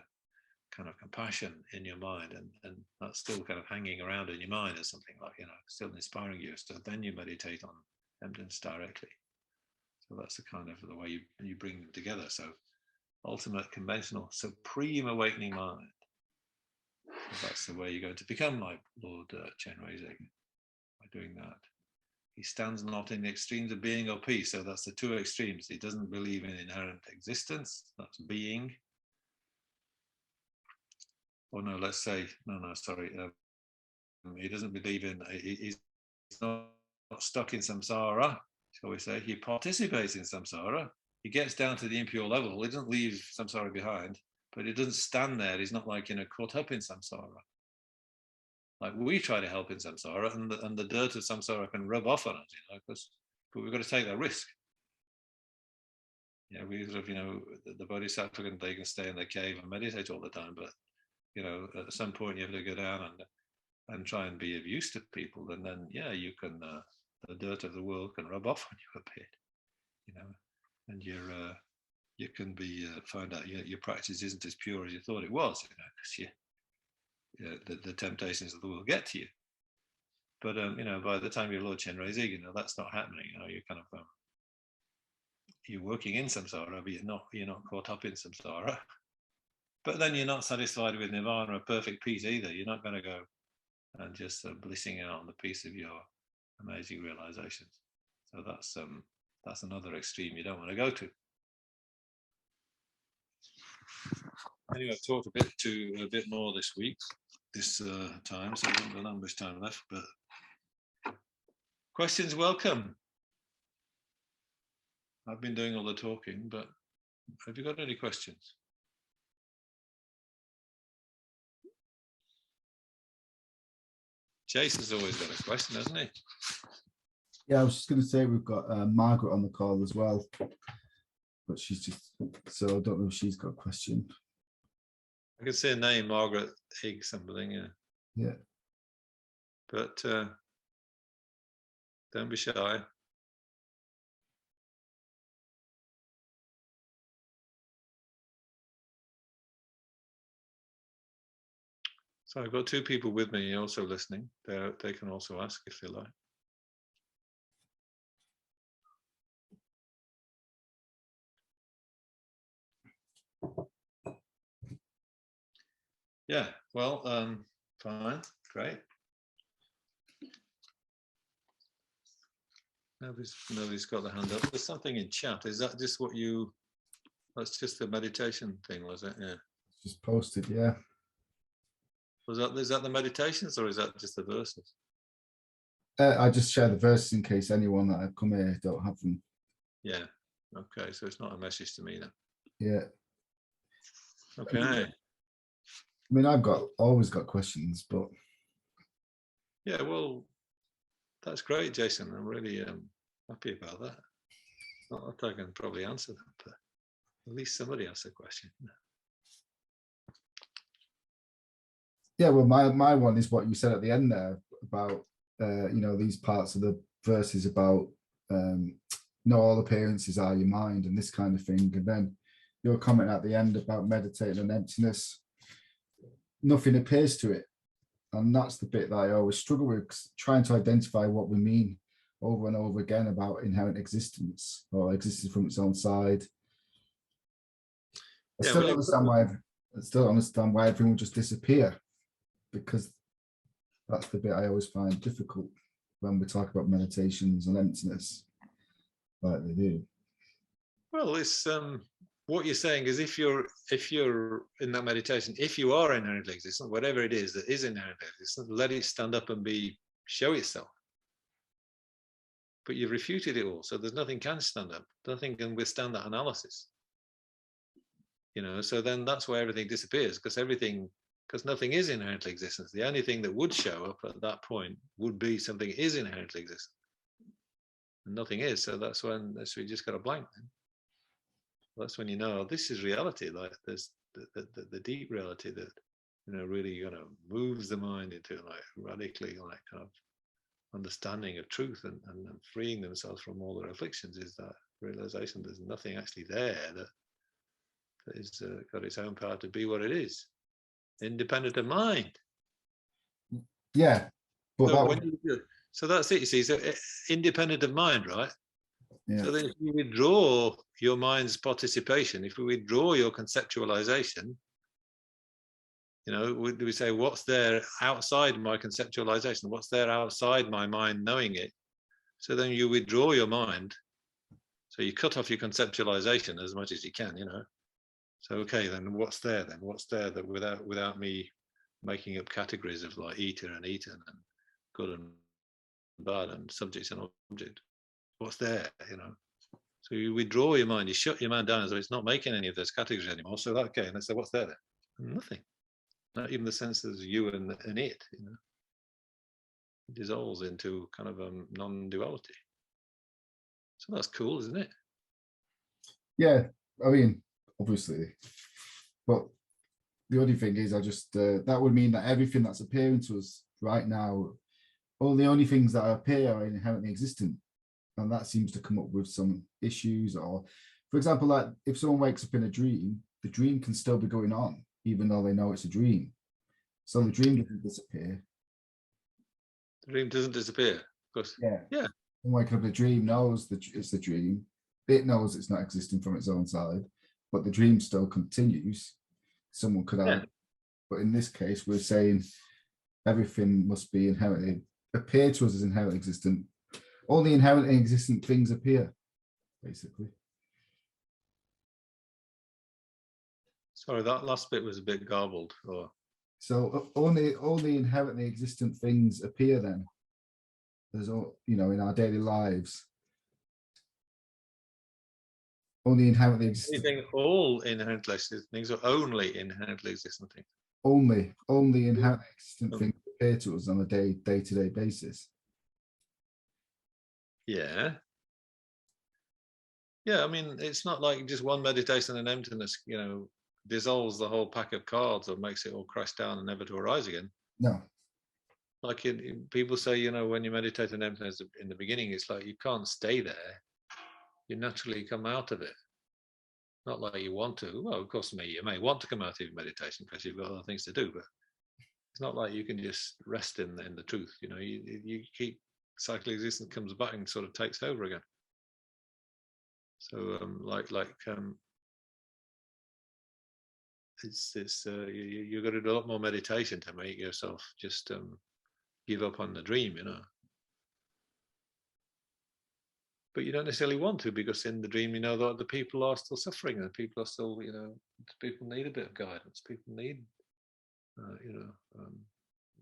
kind of compassion in your mind, and that's still kind of hanging around in your mind as something like, still inspiring you. So then you meditate on emptiness directly. So that's the kind of the way you bring them together. So ultimate, conventional, supreme awakening mind. So that's the way you're going to become like Lord Chenrezig, by doing that. He stands not in the extremes of being or peace. So that's the two extremes. He doesn't believe in inherent existence, that's being. Or no, let's say, sorry. He doesn't believe in, he's not stuck in samsara, shall we say. He participates in samsara. He gets down to the impure level. He doesn't leave samsara behind, but he doesn't stand there. He's not like, caught up in samsara. Like we try to help in samsara, and the dirt of samsara can rub off on us, but we've got to take that risk. We sort of, the bodhisattva they can stay in their cave and meditate all the time, but at some point you have to go down and try and be of use to people, and then you can the dirt of the world can rub off on you a bit, and you can be find out your practice isn't as pure as you thought it was, because the temptations of the world get to you. But by the time you're Lord Chenrezig, that's not happening. You're kind of you're working in samsara, but you're not caught up in samsara. But then you're not satisfied with nirvana or perfect peace either. You're not going to go and just blissing out on the peace of your amazing realizations. So that's another extreme you don't want to go to. Anyway, I've talked a bit more this week, this time, so I haven't got that much time left. But questions welcome. I've been doing all the talking, but have you got any questions? Jason's always got a question, hasn't he? Yeah, I was just going to say we've got Margaret on the call as well, but she's just, so I don't know if she's got a question. I could say a name, Margaret Higg something, yeah. Yeah. But don't be shy. So I've got two people with me also listening. They can also ask if they like. Yeah, well, fine, great. Nobody's got the hand up. There's something in chat. Is that just what you? That's just the meditation thing, was it? Yeah. Just posted, yeah. Is that the meditations or is that just the verses? I just share the verses in case anyone that I've come here don't have them. Yeah. Okay, so it's not a message to me then. Yeah. Okay. I mean, I've always got questions, but yeah, well, that's great, Jason. I'm really happy about that. Not that I can probably answer them, but at least somebody asked a question. yeah, well, my one is what you said at the end there about these parts of the verses about no, all appearances are your mind and this kind of thing, and then your comment at the end about meditating on emptiness, nothing appears to it, and that's the bit that I always struggle with, trying to identify what we mean over and over again about inherent existence or existence from its own side. I still don't understand why everything will just disappear, because that's the bit I always find difficult when we talk about meditations and emptiness, like they do. Well, it's what you're saying is if you're in that meditation, if you are inherently existent, whatever it is that is inherently existent, let it stand up and show itself. But you've refuted it all, so there's nothing can stand up, nothing can withstand that analysis. So then that's why everything disappears, because nothing is inherently existent. The only thing that would show up at that point would be something is inherently existent. And nothing is, so that's when we just got a blank then. That's when this is reality, like there's the deep reality that really moves the mind into like radically like kind of understanding of truth and freeing themselves from all their afflictions, is that realization there's nothing actually there that is got its own power to be what it is, independent of mind. Yeah, but so that's it, you see. So independent of mind, right? Yeah. So then if you withdraw your mind's participation, if we withdraw your conceptualization, we say, what's there outside my conceptualization? What's there outside my mind knowing it? So then you withdraw your mind. So you cut off your conceptualization as much as you can, So, okay, then what's there then? What's there that without me making up categories of like eater and eaten and good and bad and subject and object? What's there, So you withdraw your mind, you shut your mind down, so it's not making any of those categories anymore. So okay, and I say, what's there then? Nothing. Not even the sense there's you and it, It dissolves into kind of a non-duality. So that's cool, isn't it? Yeah, I mean, obviously. But the only thing is, I just that would mean that everything that's appearing to us right now, all the only things that appear are inherently existent. And that seems to come up with some issues. Or, for example, like if someone wakes up in a dream, the dream can still be going on, even though they know it's a dream. So the dream doesn't disappear. The dream doesn't disappear, of course. Yeah. Yeah. And waking up, the dream knows that it's the dream. It knows it's not existing from its own side, but the dream still continues. Someone could argue, but in this case, we're saying everything must be inherently appear to us as inherently existent. Only inherently existent things appear, basically. Sorry, that last bit was a bit garbled. Or So only inherently existent things appear then. There's all, you know, in our daily lives. Only inherently existent. anything, all inherently existent things, or only inherently existent things? Only inherently existent things appear to us on a day-to-day basis. Yeah. Yeah, I mean, it's not like just one meditation and emptiness, you know, dissolves the whole pack of cards or makes it all crash down and never to arise again. No. Like people say, you know, when you meditate on emptiness in the beginning, it's like you can't stay there. You naturally come out of it. Not like you want to. Well, of course, you may want to come out of meditation because you've got other things to do, but it's not like you can just rest in the truth. You know, you keep cycle existence comes back and sort of takes over again. So it's you got to do a lot more meditation to make yourself just give up on the dream, you know. But you don't necessarily want to, because in the dream, you know that the people are still suffering and people are still, you know, people need a bit of guidance. People need,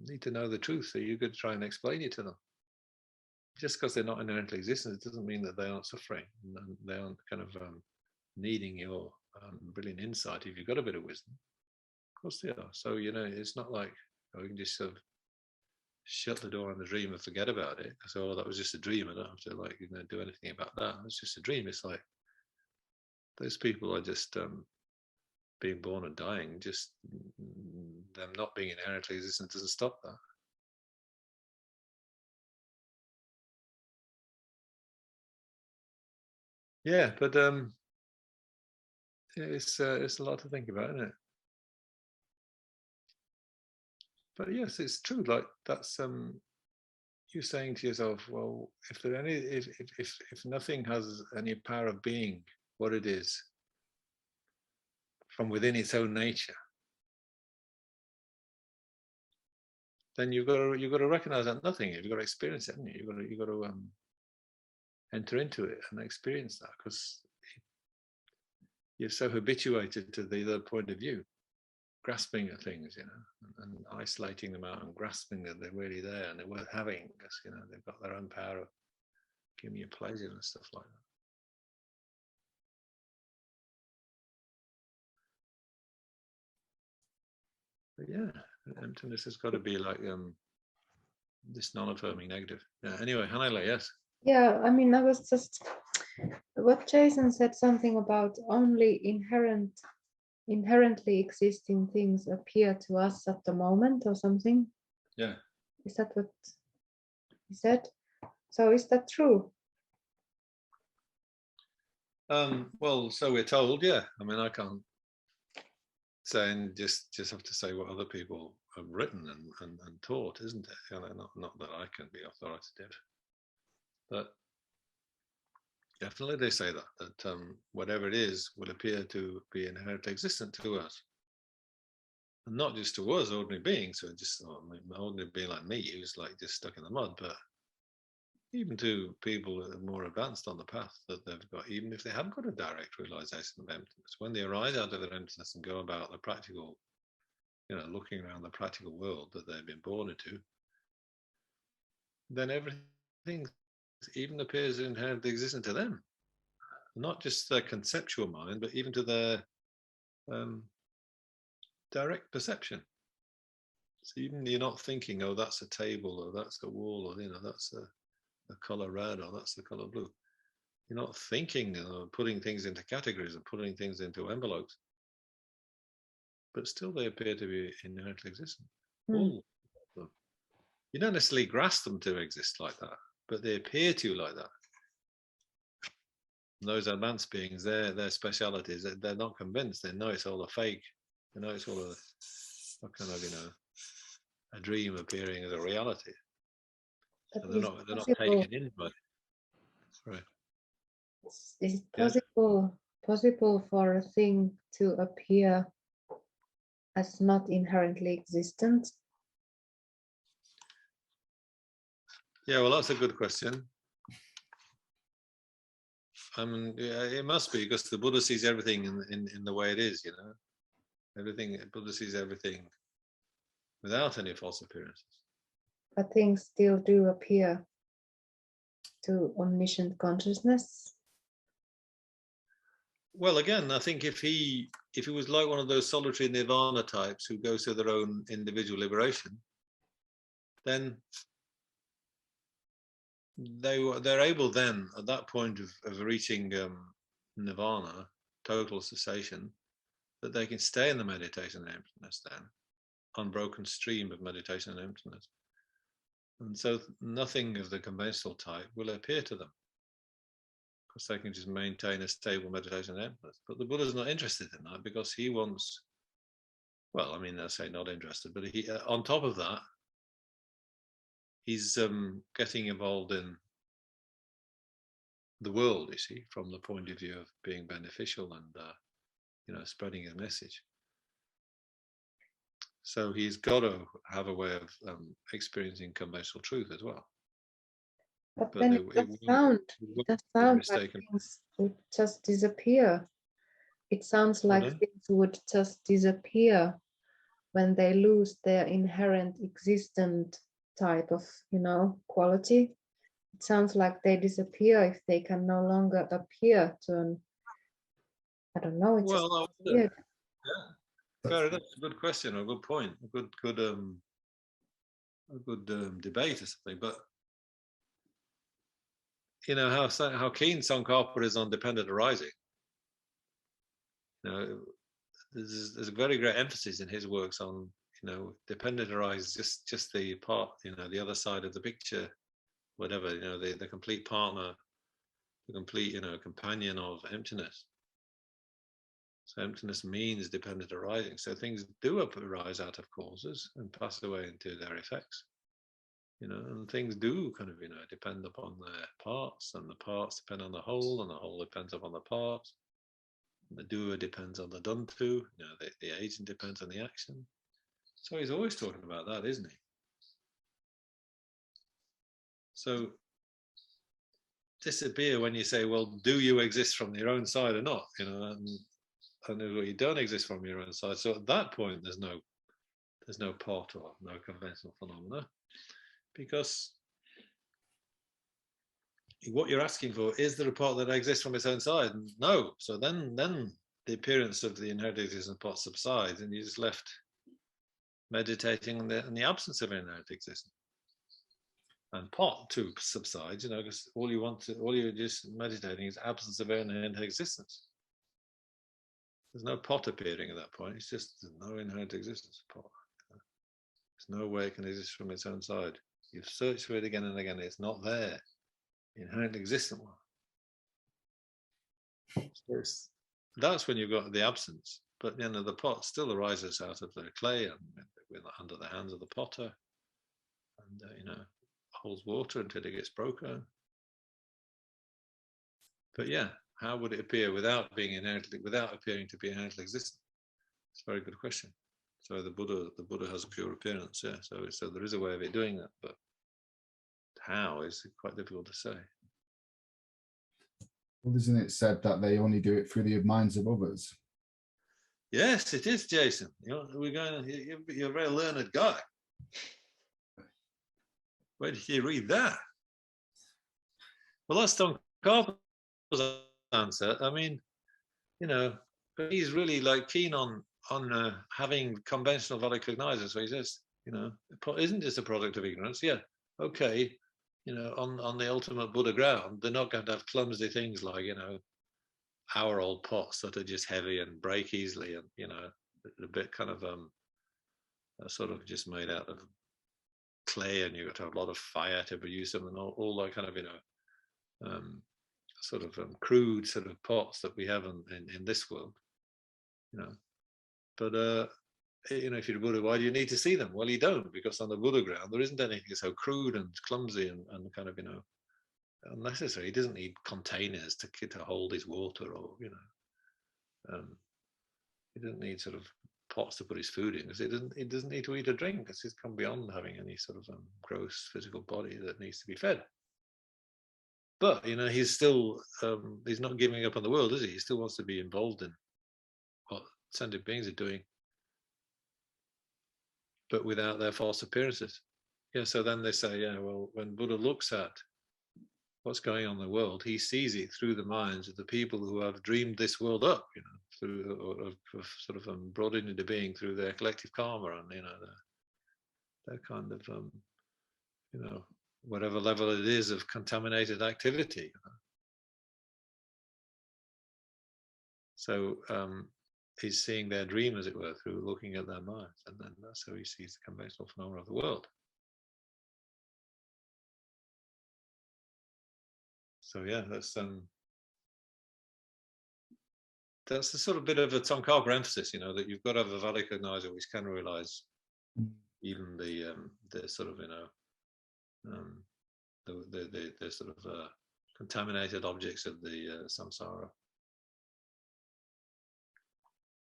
need to know the truth. So you could try and explain it to them. Just because they're not inherently existent, it doesn't mean that they aren't suffering and they aren't kind of needing your brilliant insight. If you've got a bit of wisdom, of course they are. So, you know, it's not like we can just sort of shut the door on the dream and forget about it. So that was just a dream. I don't have to do anything about that. It's just a dream. It's like those people are just being born and dying. Just them not being inherently existent doesn't stop that. Yeah, but it's a lot to think about, isn't it? But yes, it's true. Like that's you're saying to yourself, well, if nothing has any power of being what it is from within its own nature, then you've got to recognize that nothing. You've got to experience it, haven't you? You've got to enter into it and experience that, because you're so habituated to the other point of view, grasping at things, you know, and isolating them out and grasping that they're really there and they're worth having, because, you know, they've got their own power of giving you pleasure and stuff like that. But yeah, emptiness has got to be like this non-affirming negative. Yeah. Anyway, Hanela, yes. Yeah, I mean, I was just what Jason said, something about only inherently existing things appear to us at the moment or something. Yeah. Is that what he said? So is that true? Well, so we're told, yeah. I mean, I can't say, and just have to say what other people have written and taught, isn't it? You know, not that I can be authoritative, but definitely they say that whatever it is will appear to be inherently existent to us, and not just to us, ordinary beings. So just ordinary being like me, who's like just stuck in the mud, but even to people that are more advanced on the path that they've got, even if they haven't got a direct realization of emptiness, when they arise out of their emptiness and go about the practical, you know, looking around the practical world that they've been born into, then everything even appears inherently existent to them, not just their conceptual mind, but even to their direct perception. So even you're not thinking, oh, that's a table, or that's a wall, or, you know, that's the color red, or that's the color blue. You're not thinking of putting things into categories and putting things into envelopes, but still they appear to be inherently existent. All of them. You don't necessarily grasp them to exist like that, but they appear to like that. And those advanced beings, their specialities, they're not convinced. They know it's all a fake. They know it's all a kind of, you know, a dream appearing as a reality. But And is they're not possible, taken in by it. Sorry. is it Yeah. possible for a thing to appear as not inherently existent? Yeah, well, that's a good question. I mean, yeah, it must be, because the Buddha sees everything in the way it is, you know. Everything, Buddha sees everything without any false appearances. But things still do appear to omniscient consciousness. Well, again, I think if he was like one of those solitary nirvana types who goes through their own individual liberation, then they're able then at that point of reaching nirvana, total cessation, that they can stay in the meditation and emptiness then, unbroken stream of meditation and emptiness. And so nothing of the conventional type will appear to them, because they can just maintain a stable meditation and emptiness. But the Buddha's not interested in that, because he wants, well, I mean, I say not interested, but he, on top of that, he's getting involved in the world, you see, from the point of view of being beneficial and you know, spreading his message. So he's got to have a way of experiencing conventional truth as well. But then it does sound like things would just disappear. It sounds like things would just disappear when they lose their inherent existent type of, you know, quality. It sounds like they disappear if they can no longer appear to an, I don't know, it's well, just weird. Yeah, fair enough. A good question, or a good point, a good debate or something. But you know how keen Tsongkhapa is on dependent arising. You know, there's a very great emphasis in his works on, you know, dependent arise, just the part, you know, the other side of the picture, whatever, you know, the complete partner, the complete, you know, companion of emptiness. So emptiness means dependent arising. So things do arise out of causes and pass away into their effects. You know, and things do kind of, you know, depend upon their parts, and the parts depend on the whole, and the whole depends upon the parts. And the doer depends on the done to, you know, the agent depends on the action. So he's always talking about that, isn't he? So disappear when you say, well, do you exist from your own side or not? You know, and you don't exist from your own side. So at that point, there's no pot or no conventional phenomena, because what you're asking for is there a pot that exists from its own side? No. So then the appearance of the inherent existence pot subsides, and you're just left meditating in the absence of inherent existence. And pot too subsides, you know, because all you're just meditating is absence of inherent existence. There's no pot appearing at that point. It's just no inherent existence of pot. There's no way it can exist from its own side. You've searched for it again and again. It's not there. Inherent existent one. So that's when you've got the absence. But you know, the pot still arises out of the clay and under the hands of the potter, and you know, holds water until it gets broken. But yeah, how would it appear without appearing to be inherently existent? It's a very good question. So the Buddha has a pure appearance, yeah. So there is a way of it doing that, but how is quite difficult to say. Well, isn't it said that they only do it through the minds of others? Yes, it is, Jason. You're a very learned guy. Where did you read that? Well, that's Don Carpenter's answer. I mean, you know, but he's really like keen on having conventional valid cognizance. So he says, you know, isn't just a product of ignorance. Yeah, okay. You know, on the ultimate Buddha ground, they're not going to have clumsy things like, you know, our old pots that are just heavy and break easily, and you know, a bit kind of sort of just made out of clay, and you've got to have a lot of fire to produce them, and all that kind of, you know, sort of crude sort of pots that we have in this world, you know. But if you're a Buddha, why do you need to see them? Well, you don't, because on the Buddha ground, there isn't anything so crude and clumsy and kind of, unnecessary. He doesn't need containers to hold his water, or, he doesn't need sort of pots to put his food in, because it doesn't need to eat or drink, because it's come beyond having any sort of gross physical body that needs to be fed. But, he's still, he's not giving up on the world, is he? He still wants to be involved in what sentient beings are doing, but without their false appearances. Yeah, so then they say, yeah, well, when Buddha looks at what's going on in the world, he sees it through the minds of the people who have dreamed this world up, through, or sort of brought it into being through their collective karma and, their kind of, whatever level it is of contaminated activity. So he's seeing their dream, as it were, through looking at their minds, and then that's how he sees the conventional phenomena of the world. So yeah, that's the sort of bit of a Tsongkhapa emphasis, that you've got to have a valid cognizer which can realize even the sort of, the sort of contaminated objects of the samsara.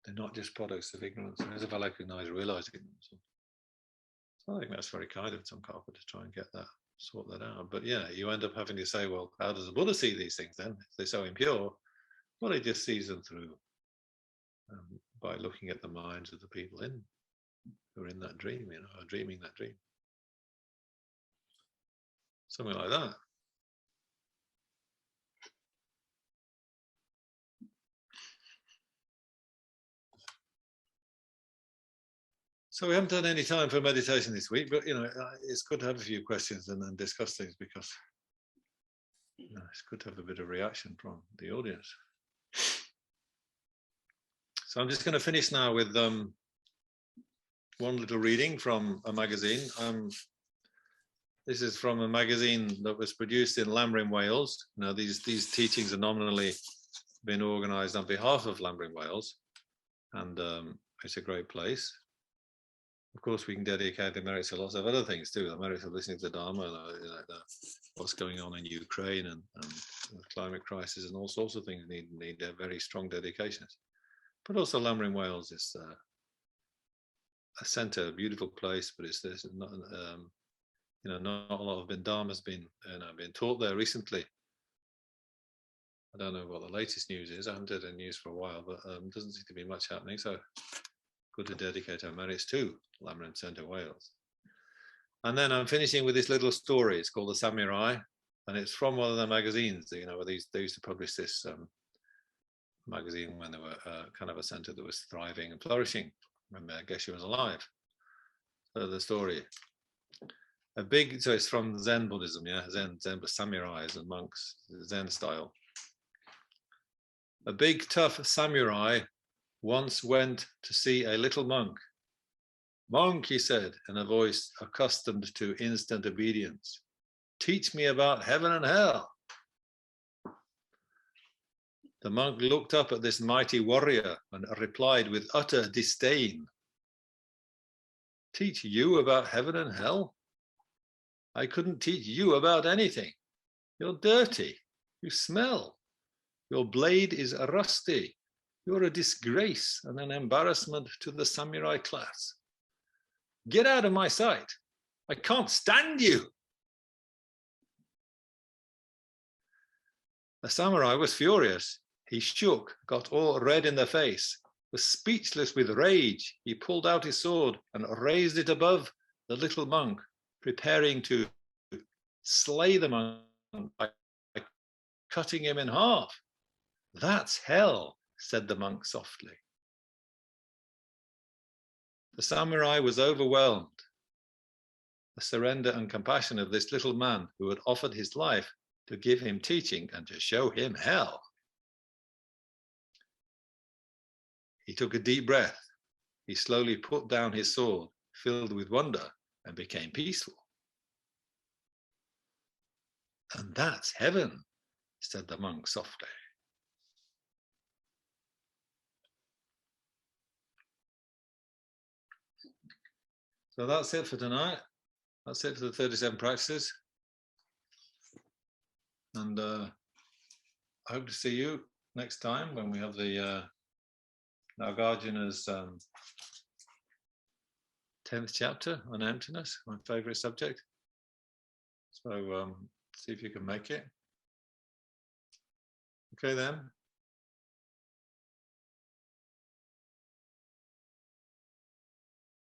They're not just products of ignorance. There's a valid cognizer realizing them. So I think that's very kind of Tsongkhapa to try and sort that out. But yeah, you end up having to say, well, how does the Buddha see these things then? If they're so impure, well, he just sees them through by looking at the minds of the people who are in that dream, are dreaming that dream. Something like that. So we haven't done any time for meditation this week, but it's good to have a few questions and then discuss things, because it's good to have a bit of reaction from the audience. So I'm just going to finish now with one little reading from a magazine. This is from a magazine that was produced in Lamrim, Wales. These teachings are nominally been organised on behalf of Lamrim, Wales, and it's a great place. Of course, we can dedicate the merits to lots of other things too. The merits of listening to Dharma, what's going on in Ukraine and the climate crisis, and all sorts of things need very strong dedications. But also Lamrim, Wales is a centre, a beautiful place, but it's not, not a lot of Dharma has been taught there recently. I don't know what the latest news is. I haven't done any news for a while, but doesn't seem to be much happening. So good to dedicate our merits to Lamrim Centre, Wales. And then I'm finishing with this little story. It's called The Samurai, and it's from one of the magazines. Where they used to publish this magazine when they were kind of a centre that was thriving and flourishing when Geshe was alive. So the story, so it's from Zen Buddhism, Zen samurais and monks, Zen style. A big tough samurai once went to see a little monk. Monk, he said in a voice accustomed to instant obedience, teach me about heaven and hell. The monk looked up at this mighty warrior and replied with utter disdain, teach you about heaven and hell? I couldn't teach you about anything. You're dirty. You smell. Your blade is rusty. You're a disgrace and an embarrassment to the samurai class. Get out of my sight. I can't stand you. The samurai was furious. He shook, got all red in the face, was speechless with rage. He pulled out his sword and raised it above the little monk, preparing to slay the monk by cutting him in half. That's hell, said the monk softly. The samurai was overwhelmed. The surrender and compassion of this little man who had offered his life to give him teaching and to show him hell. He took a deep breath. He slowly put down his sword, filled with wonder, and became peaceful. And that's heaven, said the monk softly. So that's it for tonight. That's it for the 37 practices. And I hope to see you next time when we have the Nagarjuna's 10th chapter on emptiness, my favorite subject. So see if you can make it. Okay then.